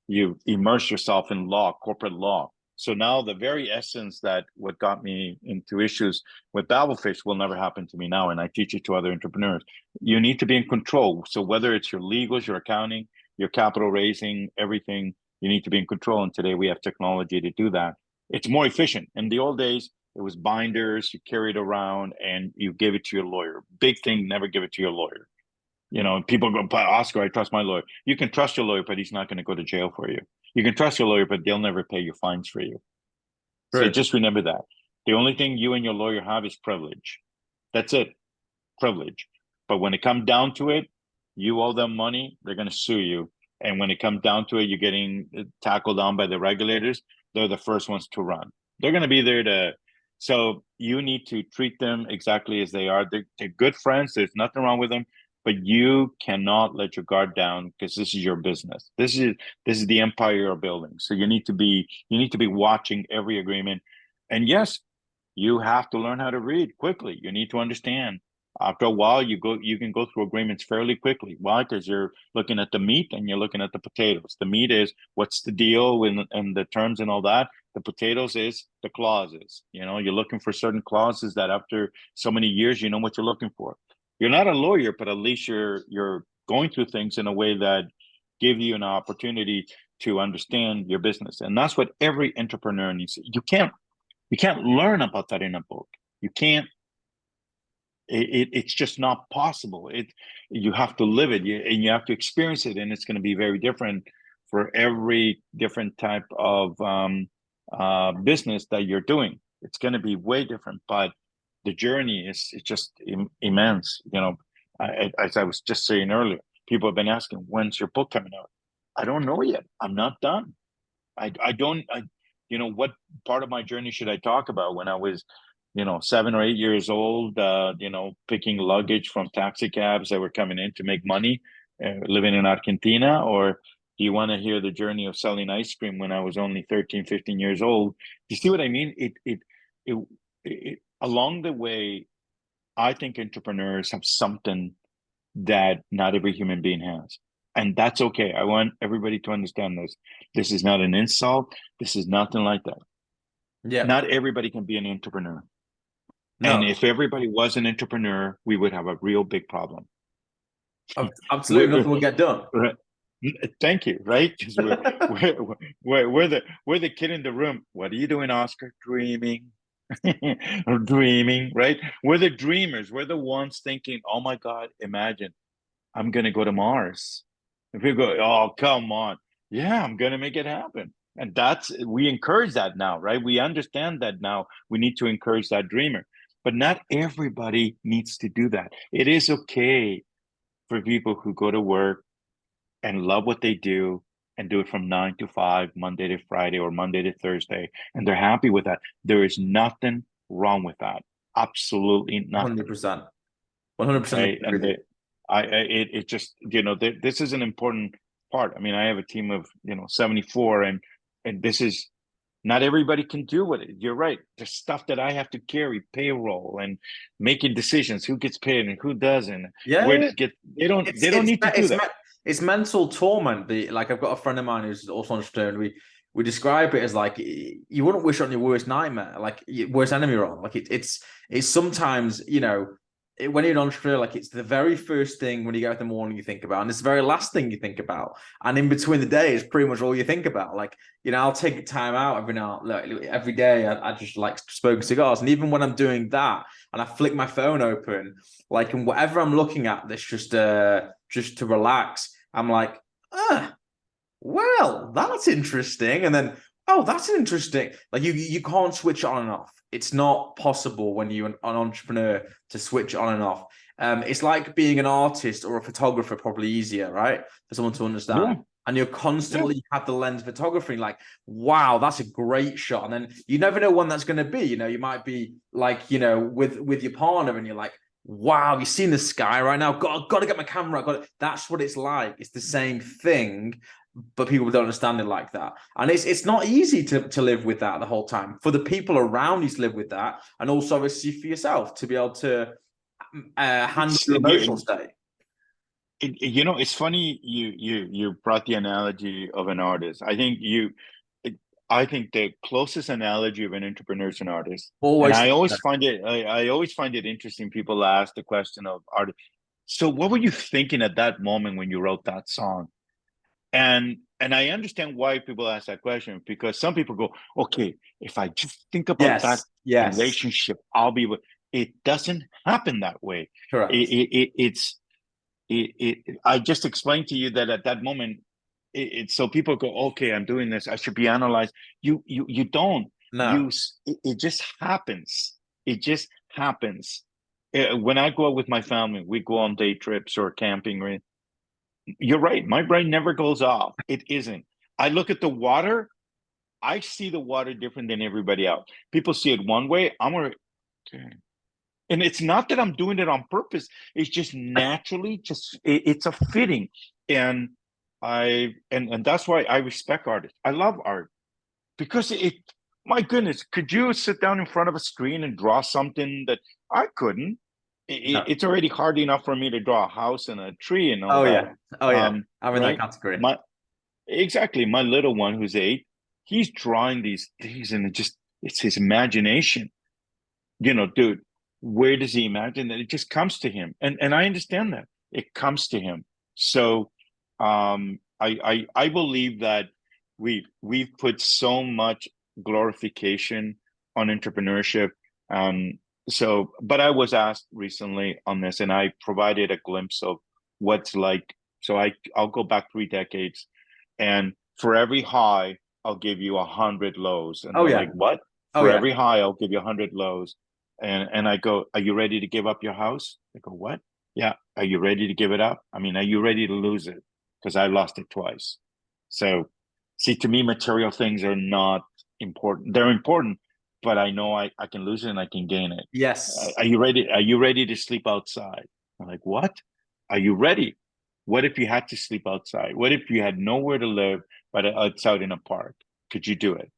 you immerse yourself in law, corporate law. So now the very essence that what got me into issues with Babelfish will never happen to me now. And I teach it to other entrepreneurs. You need to be in control. So whether it's your legals, your accounting, your capital raising, everything, you need to be in control. And today we have technology to do that. It's more efficient. In the old days, it was binders, you carried around and you gave it to your lawyer. Big thing, never give it to your lawyer. People go, but Oscar, I trust my lawyer. You can trust your lawyer, but he's not going to go to jail for you. You can trust your lawyer, but they'll never pay your fines for you. So True. just remember that. The only thing you and your lawyer have is privilege. That's it, privilege. But when it comes down to it, you owe them money, they're going to sue you. And when it comes down to it, you're getting tackled on by the regulators. They're the first ones to run. They're going to be there to. So you need to treat them exactly as they are. They're good friends. There's nothing wrong with them, but you cannot let your guard down, because this is your business. This is the empire you're building. So you need to be watching every agreement. And yes, you have to learn how to read quickly. You need to understand. After a while, you can go through agreements fairly quickly. Why? Because you're looking at the meat and you're looking at the potatoes. The meat is what's the deal and the terms and all that. The potatoes is the clauses. You're looking for certain clauses that after so many years, you know what you're looking for. You're not a lawyer, but at least you're going through things in a way that give you an opportunity to understand your business. And that's what every entrepreneur needs. You can't learn about that in a book. You can't. It's just not possible. You have to live it, and you have to experience it, and it's going to be very different for every different type of business that you're doing. It's going to be way different, but the journey is it's just immense. As I was just saying earlier, people have been asking, when's your book coming out? I don't know yet. I'm not done. I don't what part of my journey should I talk about? When I was 7 or 8 years old, picking luggage from taxi cabs that were coming in to make money, living in Argentina? Or do you want to hear the journey of selling ice cream when I was only 13, 15 years old? You see what I mean? Along the way, I think entrepreneurs have something that not every human being has. And that's okay. I want everybody to understand this. This is not an insult. This is nothing like that. Yeah. Not everybody can be an entrepreneur. And No. if everybody was an entrepreneur, we would have a real big problem. Absolutely nothing will get done. Thank you. Right? Because we're the kid in the room. What are you doing, Oscar? Dreaming. Dreaming, right? We're the dreamers. We're the ones thinking, oh my God, imagine I'm going to go to Mars. And people go, oh, come on. Yeah, I'm going to make it happen. And we encourage that now, right? We understand that now. We need to encourage that dreamer. But not everybody needs to do that. It is okay for people who go to work and love what they do and do it from 9 to 5, Monday to Friday or Monday to Thursday, and they're happy with that. There is nothing wrong with that. Absolutely nothing. 100%. 100% Okay, and it just this is an important part. I mean, I have a team of 74, and this is not everybody can do it. You're right. There's stuff that I have to carry, payroll and making decisions, who gets paid and who doesn't. Yeah, Where yeah. to get they don't need to do that. It's mental torment. Like I've got a friend of mine who's also an entrepreneur, and we describe it as like you wouldn't wish on your worst nightmare, like your worst enemy wrong. Like it's sometimes when you're an entrepreneur, like it's the very first thing when you get up in the morning you think about, and it's the very last thing you think about, and in between the day is pretty much all you think about. Like I'll take time out every day. I just like smoking cigars, and even when I'm doing that, and I flick my phone open, like and whatever I'm looking at, this just to relax. I'm like, well, that's interesting, and then that's interesting. Like you can't switch on and off. It's not possible when you're an entrepreneur to switch on and off. It's like being an artist or a photographer, probably easier, right? For someone to understand. Yeah. And you're constantly have the lens photography, like, wow, that's a great shot. And then you never know when that's going to be. You might be like, with your partner, and you're like, wow, you've seen the sky right now. Got to get my camera. That's what it's like. It's the same thing, but people don't understand it like that. And it's not easy to live with that the whole time. For the people around you to live with that, and also obviously for yourself to be able to handle the emotional state. It's funny you brought the analogy of an artist. I think the closest analogy of an entrepreneur is an artist. And Always. I always find it interesting. People ask the question of art. So what were you thinking at that moment when you wrote that song? And I understand why people ask that question, because some people go, okay, if I just think about that Yes. relationship, I'll be. It doesn't happen that way. Correct. I just explained to you that at that moment, so people go, okay, I'm doing this, I should be analyzed. You don't. No. It just happens. It just happens. When I go out with my family, we go on day trips or camping. You're right. My brain never goes off. It isn't. I look at the water. I see the water different than everybody else. People see it one way. Okay. And it's not that I'm doing it on purpose. It's just naturally, it's a fitting. And that's why I respect artists. I love art because my goodness, could you sit down in front of a screen and draw something that I couldn't? No. It's already hard enough for me to draw a house and a tree and all that. I'm in right? that category. Exactly. My little one who's 8, he's drawing these things, and it's his imagination. Dude, where does he imagine that? It just comes to him. And I understand that. It comes to him. So I believe that we've put so much glorification on entrepreneurship. So, but I was asked recently on this, and I provided a glimpse of what's like. So I'll go back 3 decades, and for every high, I'll give you 100 lows. And Oh they're yeah. like, "What?" Oh For yeah. every high, I'll give you 100 lows. And I go, "Are you ready to give up your house?" They go, "What?" "Yeah." "Are you ready to give it up?" "I mean, are you ready to lose it?" Because I lost it twice. So, see, to me, material things are not important. They're important, but I know I can lose it and I can gain it. Yes. Are you ready? Are you ready to sleep outside? I'm like, what? Are you ready? What if you had to sleep outside? What if you had nowhere to live but outside in a park? Could you do it?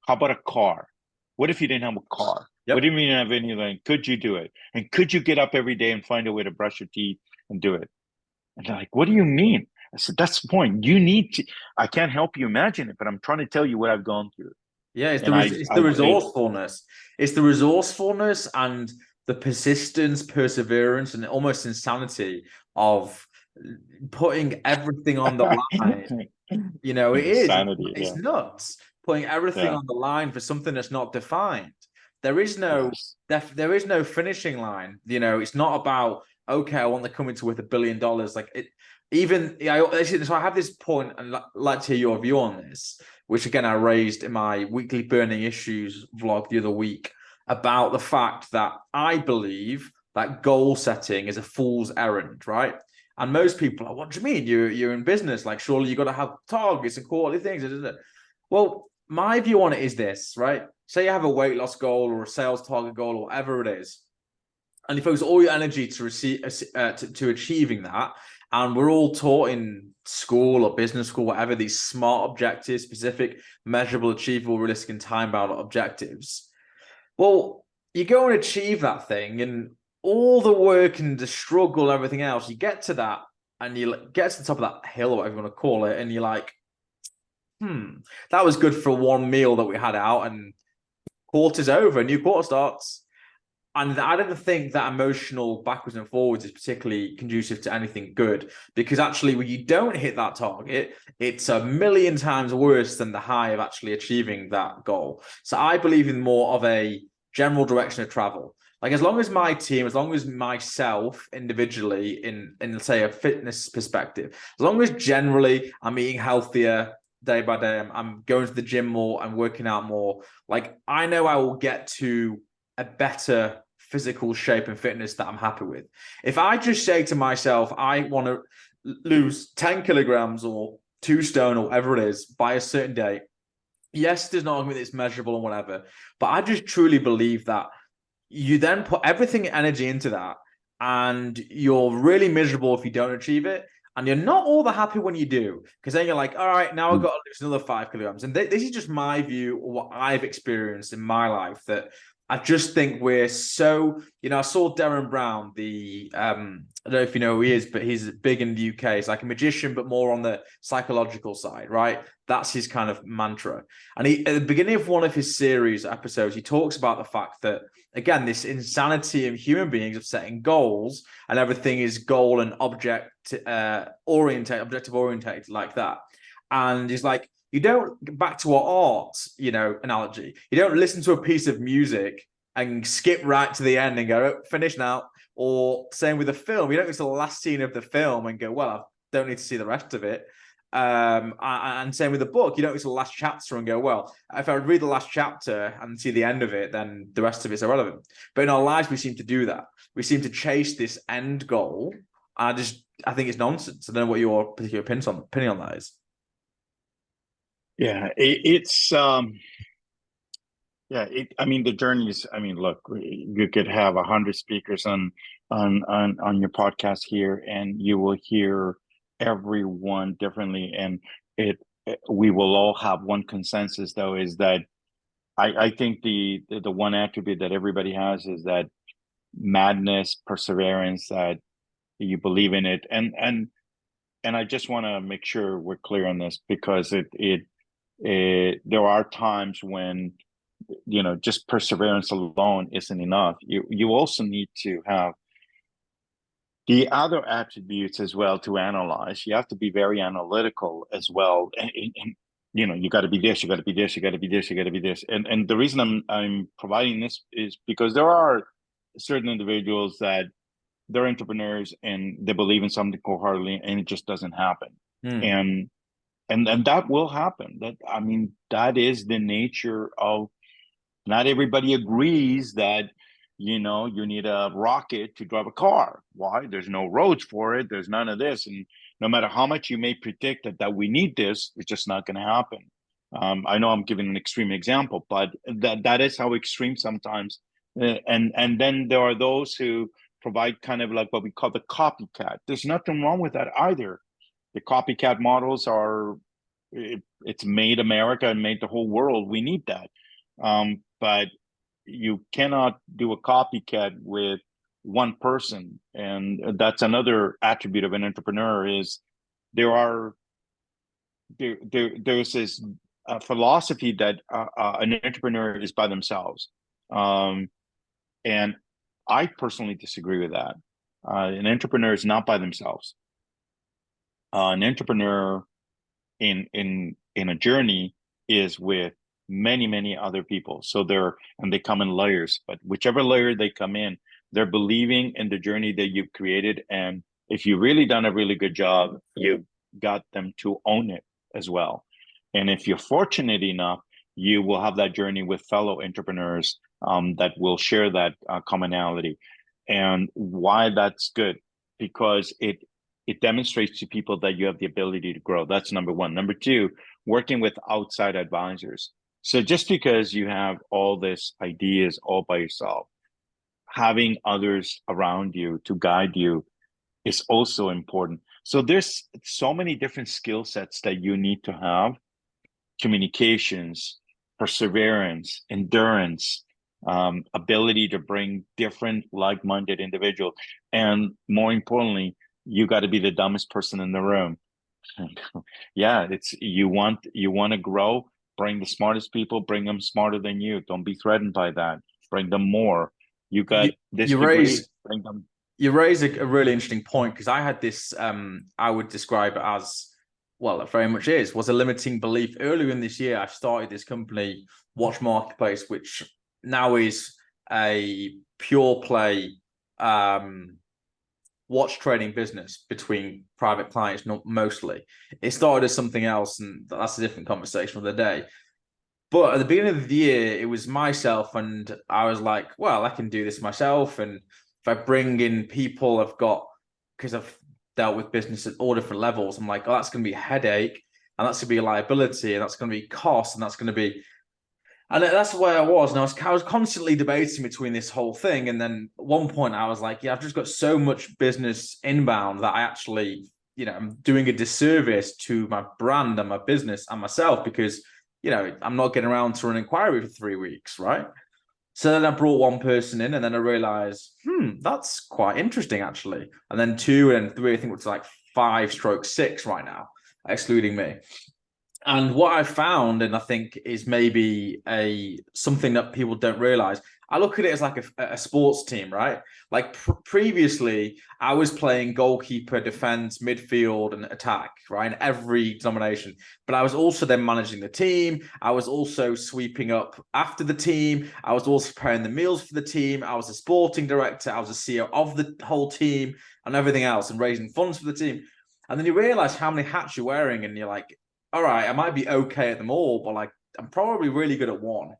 How about a car? What if you didn't have a car? What do Yep. you mean you didn't have anything? Could you do it? And could you get up every day and find a way to brush your teeth and do it? And they're like, what do you mean? I said, that's the point. You need to, I can't help you imagine it, but I'm trying to tell you what I've gone through. Yeah, And it's the resourcefulness. It's the resourcefulness and the persistence, perseverance, and almost insanity of putting everything on the line. You know, it is. insanity. It's Yeah. nuts putting everything Yeah. on the line for something that's not defined. There is no Yes. there is no finishing line. You know, it's not about okay, I want the company to worth $1 billion. Like it, even yeah. So I have this point, and like to hear your view on this, which again I raised in my weekly burning issues vlog the other week about the fact that I believe that goal setting is a fool's errand, right? And most people are, what do you mean? You're in business. Like, surely you got to have targets and quarterly things, isn't it? Well, my view on it is this, right? Say you have a weight loss goal or a sales target goal or whatever it is, and you focus all your energy to receive to achieving that. And we're all taught in school or business school, whatever, these smart objectives, specific, measurable, achievable, realistic, and time-bound objectives. Well, you go and achieve that thing, and all the work and the struggle, and everything else, you get to that, and you get to the top of that hill, or whatever you want to call it, and you're like, that was good for one meal that we had out, and quarter's over, a new quarter starts. And I don't think that emotional backwards and forwards is particularly conducive to anything good, because actually, when you don't hit that target, it's a million times worse than the high of actually achieving that goal. So I believe in more of a general direction of travel. Like as long as my team, as long as myself individually in say a fitness perspective, as long as generally I'm eating healthier day by day, I'm going to the gym more, I'm working out more. Like I know I will get to a better physical shape and fitness that I'm happy with. If I just say to myself, I want to lose 10 kilograms or 2 stone or whatever it is by a certain day, yes, there's an argument that's measurable and whatever, but I just truly believe that you then put everything energy into that and you're really miserable if you don't achieve it. And you're not all that happy when you do, because then you're like, all right, now I've got to lose another 5 kilograms. And this is just my view, or what I've experienced in my life, that I just think we're so, I saw Darren Brown, I don't know if you know who he is, but he's big in the UK. He's like a magician, but more on the psychological side, right? That's his kind of mantra. And he, at the beginning of one of his series episodes, he talks about the fact that, again, this insanity of human beings of setting goals and everything is goal and objective orientated like that. And he's like, you don't back to our art, analogy. You don't listen to a piece of music and skip right to the end and go, oh, finish now. Or same with a film, you don't go to the last scene of the film and go, well, I don't need to see the rest of it. And same with the book, you don't get to the last chapter and go, well, if I read the last chapter and see the end of it, then the rest of it's irrelevant. But in our lives, we seem to do that. We seem to chase this end goal. I think it's nonsense. I don't know what your particular opinion on that is. Yeah. I mean, the journey is, I mean, look, you could have 100 speakers on your podcast here, and you will hear everyone differently. And we will all have one consensus, though, is that I think the one attribute that everybody has is that madness, perseverance, that you believe in it. And I just want to make sure we're clear on this, because there are times when just perseverance alone isn't enough. You also need to have the other attributes as well to analyze. You have to be very analytical as well. And you got to be this, you got to be this, you got to be this, you got to be this. And the reason I'm providing this is because there are certain individuals that they're entrepreneurs and they believe in something wholeheartedly, and it just doesn't happen. Hmm. And and that will happen. That, I mean, that is the nature of, not everybody agrees that, you need a rocket to drive a car. Why? There's no roads for it. There's none of this. And no matter how much you may predict that we need this, it's just not going to happen. I know I'm giving an extreme example, but that is how extreme sometimes. And then there are those who provide kind of like what we call the copycat. There's nothing wrong with that either. The copycat models are, it's made America and made the whole world. We need that. But you cannot do a copycat with one person. And that's another attribute of an entrepreneur is there are there's this philosophy that an entrepreneur is by themselves. And I personally disagree with that. An entrepreneur is not by themselves. An entrepreneur in a journey is with many other people. So they come in layers, but whichever layer they come in, they're believing in the journey that you've created. And if you've really done a really good job, you got them to own it as well. And if you're fortunate enough, you will have that journey with fellow entrepreneurs that will share that commonality. And why that's good, because it demonstrates to people that you have the ability to grow. That's number one. Number two, working with outside advisors. So just because you have all these ideas all by yourself, having others around you to guide you is also important. So there's so many different skill sets that you need to have: communications, perseverance, endurance, ability to bring different like-minded individuals. And more importantly, you got to be the dumbest person in the room. Yeah, it's you want to grow, bring the smartest people, bring them smarter than you. Don't be threatened by that. Bring them more. You got You, this you degree, raise bring them. you raise a really interesting point, because I had this I would describe it as, well, it very much was a limiting belief. Earlier in this year, I started this company, Watch Marketplace, which now is a pure play watch trading business between private clients, not mostly. It started as something else, and that's a different conversation for the day. But at the beginning of the year, it was myself, and I was like, well, I can do this myself. And if I bring in people because I've dealt with business at all different levels, I'm like, oh, that's going to be a headache, and that's going to be a liability, and that's going to be cost, and that's going to be. And that's the way I was. And I was constantly debating between this whole thing. And then at one point I was like, yeah, I've just got so much business inbound that I actually, I'm doing a disservice to my brand and my business and myself, because, I'm not getting around to an inquiry for 3 weeks, right? So then I brought one person in, and then I realized, that's quite interesting, actually. And then two and three, I think it's like 5/6 right now, excluding me. And what I found, and I think is maybe something that people don't realize, I look at it as like a sports team, right? Like previously, I was playing goalkeeper, defense, midfield, and attack, right, in every denomination. But I was also then managing the team. I was also sweeping up after the team. I was also preparing the meals for the team. I was a sporting director. I was a CEO of the whole team and everything else, and raising funds for the team. And then you realize how many hats you're wearing, and you're like, all right, I might be okay at them all, but like I'm probably really good at one,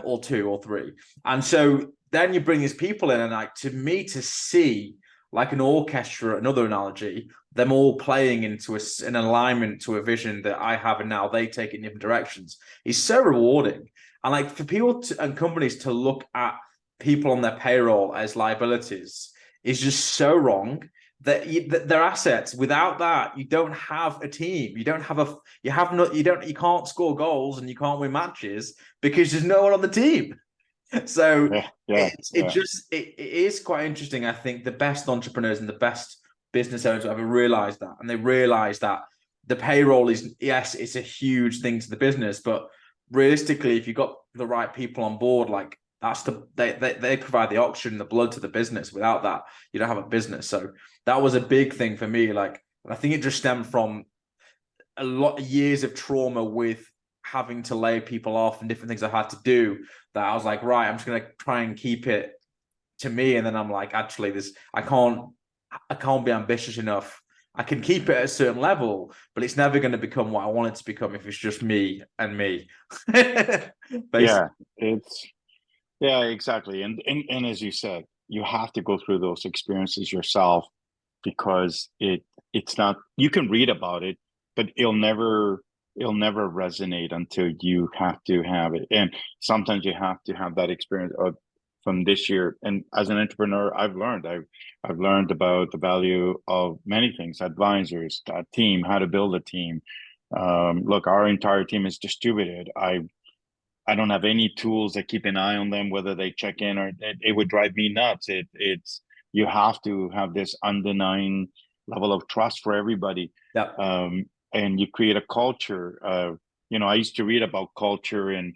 or two or three. And so then you bring these people in, and like, to me, to see like an orchestra, another analogy, them all playing into an alignment to a vision that I have, and now they take it in different directions, is so rewarding. And like for people and companies to look at people on their payroll as liabilities is just so wrong. That they're assets. Without that, you don't have a team. You don't have you can't score goals, and you can't win matches because there's no one on the team. So it is quite interesting. I think the best entrepreneurs and the best business owners have ever realized that, and they realize that the payroll is, yes, it's a huge thing to the business, but realistically, if you've got the right people on board, like they provide the oxygen, the blood to the business. Without that, you don't have a business. So that was a big thing for me. Like, I think it just stemmed from a lot of years of trauma with having to lay people off and different things I had to do, that I was like, right, I'm just gonna try and keep it to me. And then I'm like, actually, this I can't be ambitious enough. I can keep it at a certain level, but it's never going to become what I want it to become if it's just me and me. Yeah, Basically, it's yeah, exactly. And as you said, you have to go through those experiences yourself because it's not you can read about it, but it'll never resonate until you have to have it. And sometimes you have to have that experience from this year. And as an entrepreneur, I've learned about the value of many things, advisors, a team, how to build a team. Look, our entire team is distributed. I don't have any tools that keep an eye on them, whether they check in or it would drive me nuts. It's you have to have this undenying level of trust for everybody, yeah, and you create a culture. I used to read about culture, and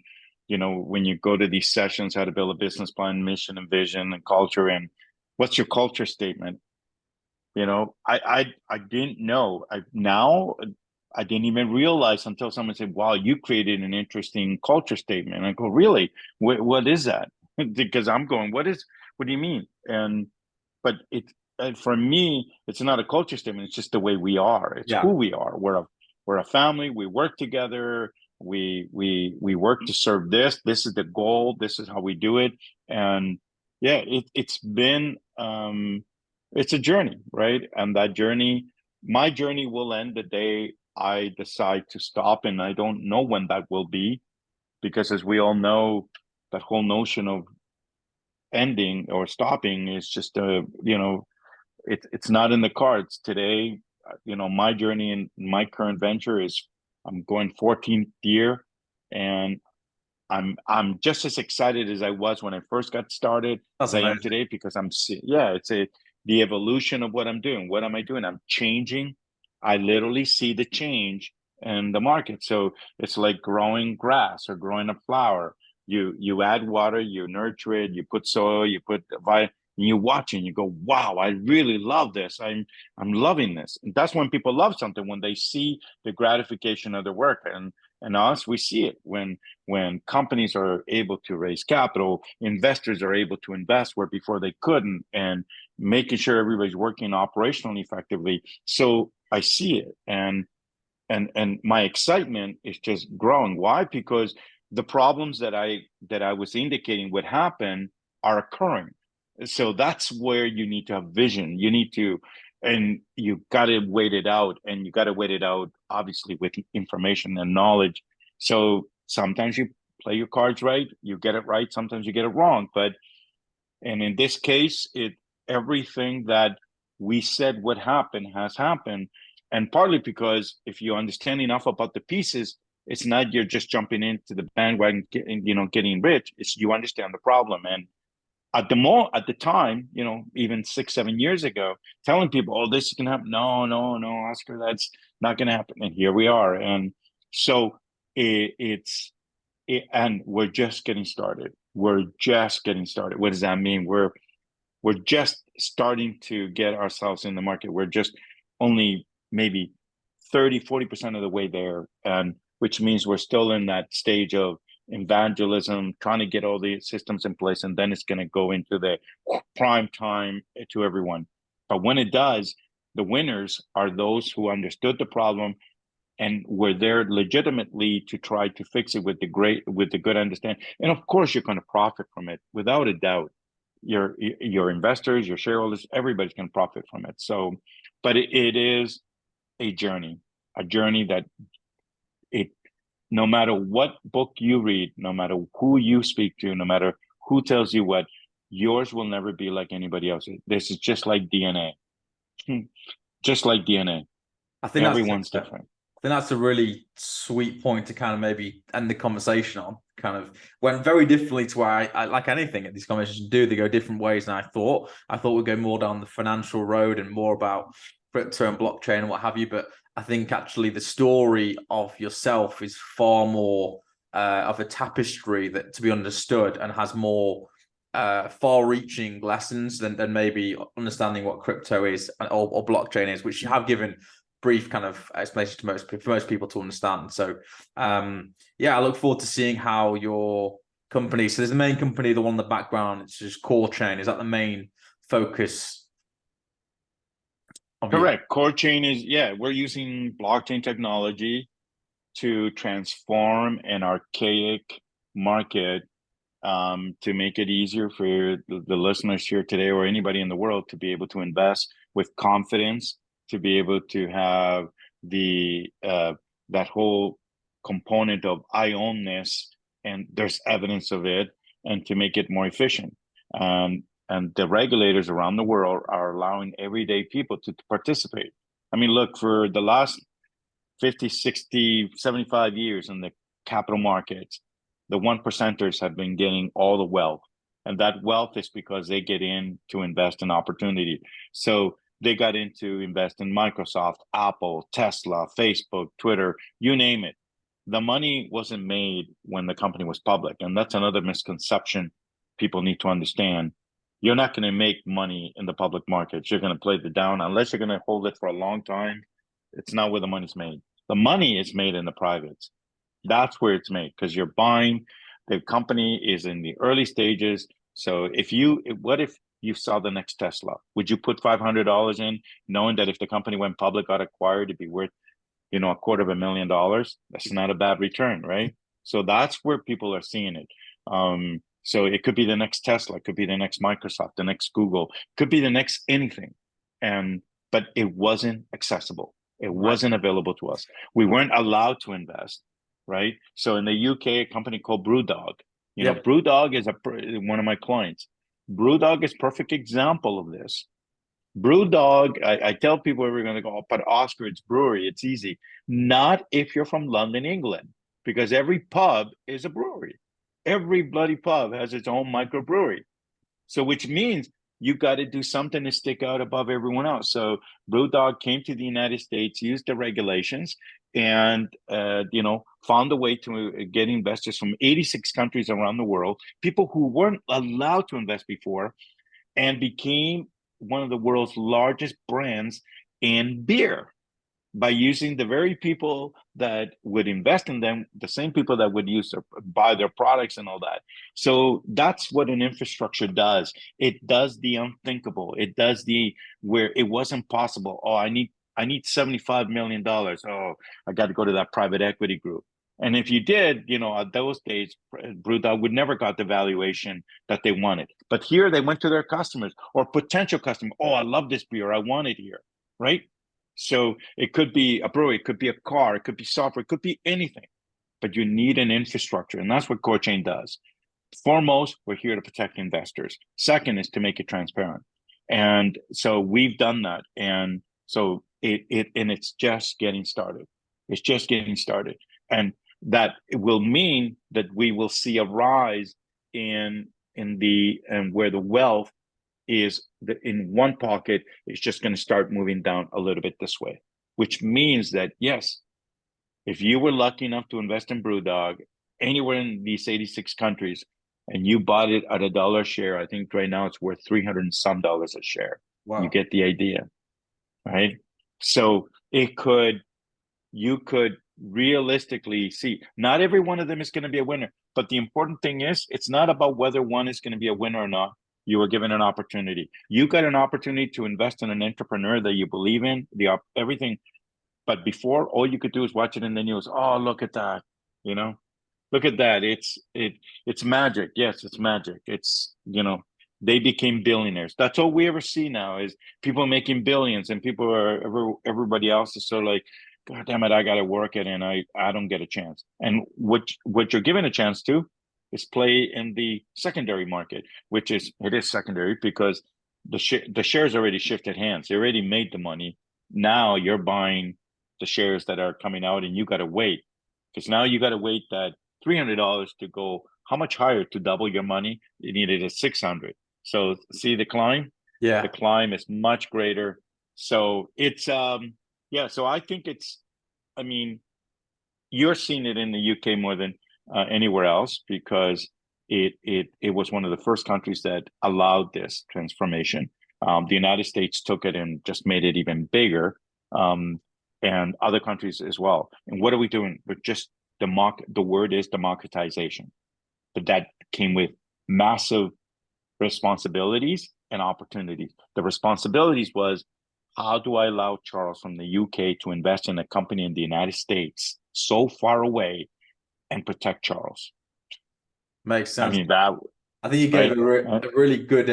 when you go to these sessions, how to build a business plan, mission and vision, and culture, and what's your culture statement? I didn't know. I didn't even realize until someone said, "Wow, you created an interesting culture statement." And I go, "Really? What is that?" Because I'm going, What do you mean?" But for me, it's not a culture statement. It's just the way we are. It's yeah. who we are. We're a family. We work together. We work to serve this. This is the goal. This is how we do it. And yeah, it's been it's a journey, right? And that journey, my journey will end the day I decide to stop, and I don't know when that will be, because as we all know, that whole notion of ending or stopping is just it's not in the cards today. My journey in my current venture is I'm going 14th year, and I'm just as excited as I was when I first got started That's as I am amazing. today, because it's the evolution of what I'm doing. What am I doing? I'm changing. I literally see the change in the market. So it's like growing grass or growing a flower. You add water, you nurture it, you put soil, you put vitamin, and you watch it and you go, wow, I really love this. I'm loving this. And that's when people love something, when they see the gratification of the work. And us, we see it when companies are able to raise capital, investors are able to invest where before they couldn't, and making sure everybody's working operationally effectively. So I see it, and my excitement is just growing. Why? Because the problems that I was indicating would happen are occurring. So that's where you need to have vision. And you got to wait it out, and you got to wait it out, obviously, with information and knowledge. So sometimes you play your cards right, you get it right. Sometimes you get it wrong. And in this case, everything that we said would happen has happened. And partly because if you understand enough about the pieces, it's not you're just jumping into the bandwagon, getting rich. It's you understand the problem. And at the time, even 6, 7 years ago, telling people, "Oh, this can happen." No, no, no, Oscar, that's not going to happen. And here we are. And so and we're just getting started. We're just getting started. What does that mean? We're just starting to get ourselves in the market. We're just only maybe 30, 40% of the way there. And which means we're still in that stage of evangelism, trying to get all the systems in place. And then it's going to go into the prime time to everyone. But when it does, the winners are those who understood the problem and were there legitimately to try to fix it with the good understanding. And of course, you're going to profit from it without a doubt. Your investors, your shareholders, everybody's going to profit from it. So, but it is a journey that it no matter what book you read, no matter who you speak to, no matter who tells you what, yours will never be like anybody else's. This is just like DNA, just like DNA. I think that's Everyone's I different. think that's a really sweet point to kind of maybe end the conversation on. Kind of went very differently to where I like anything that these conversations do. They go different ways than I thought. I thought we'd go more down the financial road and more about crypto and blockchain and what have you. But I think actually the story of yourself is far more of a tapestry that to be understood and has more far-reaching lessons than maybe understanding what crypto is or blockchain is, which you have given brief kind of explanation to for most people to understand. So yeah, I look forward to seeing how your company. So there's the main company, the one in the background. It's just Core Chain. Is that the main focus of you? Correct. Core chain is, yeah, we're using blockchain technology to transform an archaic market, to make it easier for the listeners here today or anybody in the world to be able to invest with confidence, to be able to have the that whole component of I own this and there's evidence of it, and to make it more efficient. And the regulators around the world are allowing everyday people to participate. I mean, look, for the last 50, 60, 75 years in the capital markets, the one percenters have been getting all the wealth. And that wealth is because they get in to invest in opportunity. So they got in to invest in Microsoft, Apple, Tesla, Facebook, Twitter, you name it. The money wasn't made when the company was public. And that's another misconception people need to understand. You're not going to make money in the public markets. You're going to play the down unless you're going to hold it for a long time. It's not where the money's made. The money is made in the privates. That's where it's made because you're buying. The company is in the early stages. So what if you saw the next Tesla? Would you put $500 in, knowing that if the company went public, got acquired, it'd be worth, $250,000? That's not a bad return, right? So that's where people are seeing it. So it could be the next Tesla, it could be the next Microsoft, the next Google, could be the next anything. But it wasn't accessible. It wasn't available to us. We weren't allowed to invest, right? So in the UK, a company called Brewdog, Brewdog is one of my clients. Brewdog is perfect example of this. Brewdog, I tell people we're going to go, but Oscar, it's brewery, it's easy. Not if you're from London, England, because every pub is a brewery. Every bloody pub has its own microbrewery. So which means you got to do something to stick out above everyone else. So Brewdog came to the United States, used the regulations, and found a way to get investors from 86 countries around the world, people who weren't allowed to invest before, and became one of the world's largest brands in beer by using the very people that would invest in them, the same people that would buy their products and all that. So that's what an infrastructure does. It does the unthinkable. It does where it wasn't possible. Oh, I need $75 million. Oh, I got to go to that private equity group. And if you did, at those days, Brewdog would never got the valuation that they wanted. But here they went to their customers or potential customers. Oh, I love this beer. I want it here, right? So it could be a brewery, it could be a car, it could be software, it could be anything. But you need an infrastructure, and that's what CoreChain does. Foremost, we're here to protect investors. Second is to make it transparent. And so we've done that. And so it's just getting started. It's just getting started. And that it will mean that we will see a rise in where the wealth is in one pocket is just going to start moving down a little bit this way, which means that, yes, if you were lucky enough to invest in Brewdog anywhere in these 86 countries and you bought it at $1 a share, I think right now it's worth 300 and some dollars a share. Wow. You get the idea, right? So you could realistically see, not every one of them is going to be a winner, but the important thing is it's not about whether one is going to be a winner or not. You were given an opportunity. You got an opportunity to invest in an entrepreneur that you believe in, everything. But before, all you could do is watch it in the news. Oh, look at that! Look at that. It's magic. Yes, it's magic. It's they became billionaires. That's all we ever see now is people making billions, and everybody else is sort of like, God damn it, I got to work it, and I don't get a chance. And what you're given a chance to is play in the secondary market, it is secondary because the shares already shifted hands. They already made the money. Now you're buying the shares that are coming out, and you got to wait because now you got to wait that $300 to go how much higher to double your money. You needed a 600. So see the climb. Yeah, the climb is much greater. So it's So I think you're seeing it in the UK more than anywhere else because it was one of the first countries that allowed this transformation. The United States took it and just made it even bigger. and other countries as well. And what are we doing? We're just the word is democratization, but that came with massive responsibilities and opportunities. The responsibilities was, how do I allow Charles from the UK to invest in a company in the United States so far away and protect Charles? Makes I sense. mean, that, I think you gave right? a really good,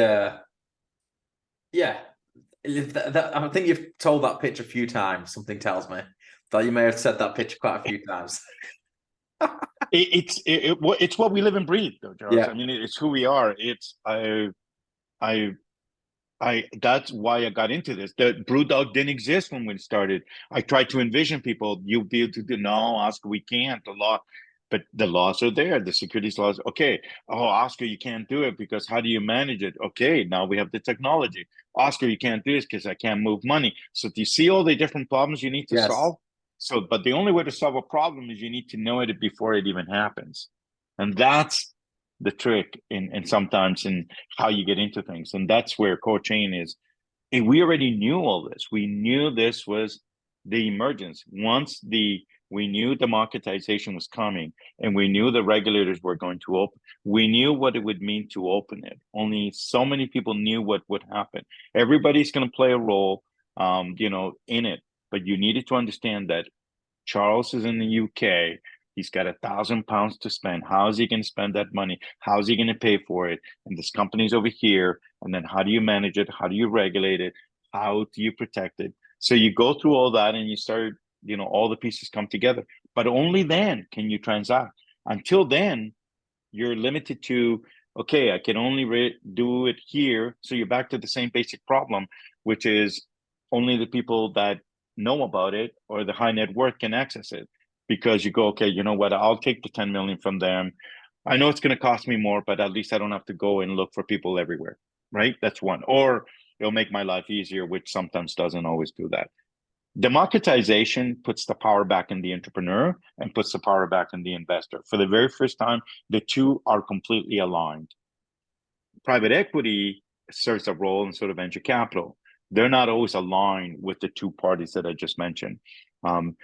yeah. I think you've told that pitch a few times. Something tells me that you may have said that pitch quite a few times. It's what we live and breathe, though, Charles. I Yeah. mean, it's who we are. I That's why I got into this. The BrewDog didn't exist when we started. I tried to envision people, you'll be able to do, no, Oscar, we can't. The law, but the laws are there, the securities laws. Okay. Oh, Oscar, you can't do it because how do you manage it? Okay, now we have the technology. Oscar, you can't do this because I can't move money. So do you see all the different problems you need to Yes. solve? So, but the only way to solve a problem is you need to know it before it even happens. And that's the trick in sometimes in how you get into things. And that's where core chain is. And we already knew all this. We knew this was the emergence. We knew democratization was coming and we knew the regulators were going to open. We knew what it would mean to open it. Only so many people knew what would happen. Everybody's going to play a role, in it. But you needed to understand that Charles is in the UK. He's got £1,000 to spend. How is he going to spend that money? How is he going to pay for it? And this company's over here. And then how do you manage it? How do you regulate it? How do you protect it? So you go through all that and you start, all the pieces come together. But only then can you transact. Until then, you're limited to, okay, I can only do it here. So you're back to the same basic problem, which is only the people that know about it or the high net worth can access it, because you go, okay, you know what, I'll take the 10 million from them. I know it's going to cost me more, but at least I don't have to go and look for people everywhere, right? That's one. Or it'll make my life easier, which sometimes doesn't always do that. Democratization puts the power back in the entrepreneur and puts the power back in the investor. For the very first time, the two are completely aligned. Private equity serves a role in sort of venture capital. They're not always aligned with the two parties that I just mentioned. Um,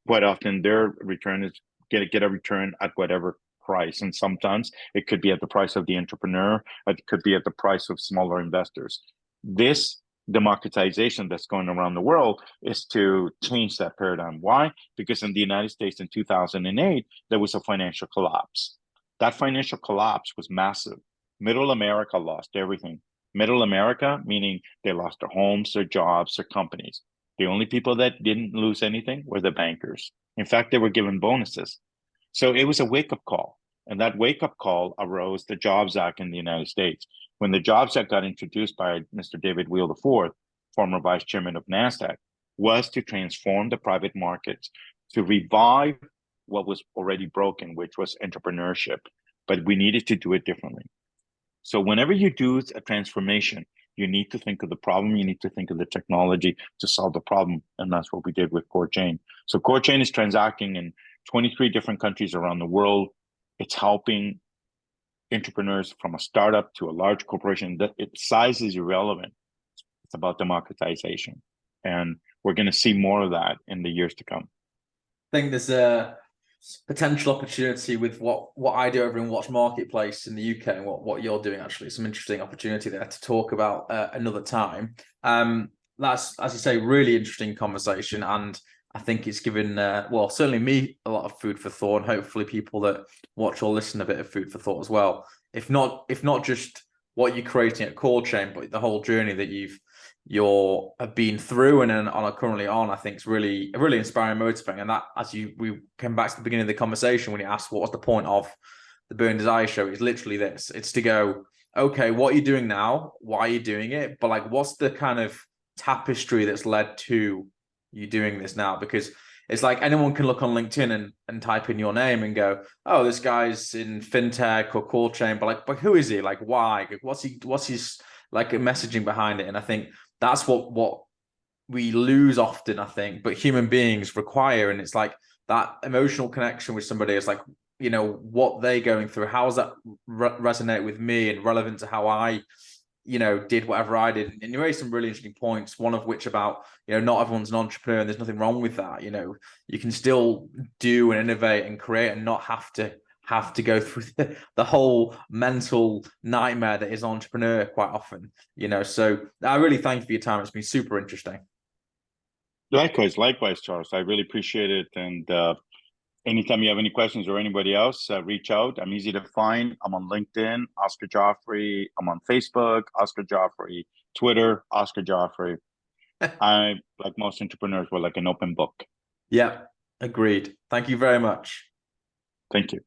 Quite often, their return is get a return at whatever price, and sometimes it could be at the price of the entrepreneur. It could be at the price of smaller investors. This democratization that's going around the world is to change that paradigm. Why? Because in the United States in 2008, there was a financial collapse. That financial collapse was massive. Middle America lost everything. Middle America, meaning they lost their homes, their jobs, their companies. The only people that didn't lose anything were the bankers. In fact, they were given bonuses. So it was a wake up call. And that wake up call arose the Jobs Act in the United States. When the Jobs Act got introduced by Mr. David Weil IV, former vice chairman of NASDAQ, was to transform the private markets, to revive what was already broken, which was entrepreneurship. But we needed to do it differently. So whenever you do a transformation, you need to think of the problem. You need to think of the technology to solve the problem. And that's what we did with Core Chain. So Core Chain is transacting in 23 different countries around the world. It's helping entrepreneurs from a startup to a large corporation. That size is irrelevant. It's about democratization. And we're going to see more of that in the years to come. I think there's a potential opportunity with what I do over in Watch Marketplace in the UK and what you're doing. Actually, some interesting opportunity there to talk about another time. That's, as you say, really interesting conversation, and I think it's given certainly me a lot of food for thought, and hopefully people that watch or listen a bit of food for thought as well. If not just what you're creating at Core Chain, but the whole journey that you're been through and are currently on, I think is really inspiring, motivating. And that, as we came back to the beginning of the conversation when you asked what was the point of the Burn Desire show, is literally this. It's to go, okay, what are you doing now? Why are you doing it? But like, what's the kind of tapestry that's led to you doing this now? Because it's like anyone can look on LinkedIn and type in your name and go, oh, this guy's in fintech or Core Chain, but who is he? Like, why? What's his like messaging behind it? And I think that's what we lose often, I think, but human beings require. And it's like that emotional connection with somebody is like, what they're going through. How does that resonate with me and relevant to how I did whatever I did. And you raised some really interesting points, one of which about, not everyone's an entrepreneur, and there's nothing wrong with that. You can still do and innovate and create and not have to go through the whole mental nightmare that is entrepreneur quite often. So I really thank you for your time. It's been super interesting. Likewise, Charles. I really appreciate it. And anytime you have any questions or anybody else, reach out. I'm easy to find. I'm on LinkedIn, Oscar Jofre. I'm on Facebook, Oscar Jofre. Twitter, Oscar Jofre. I, like most entrepreneurs, we're like an open book. Yeah, agreed. Thank you very much. Thank you.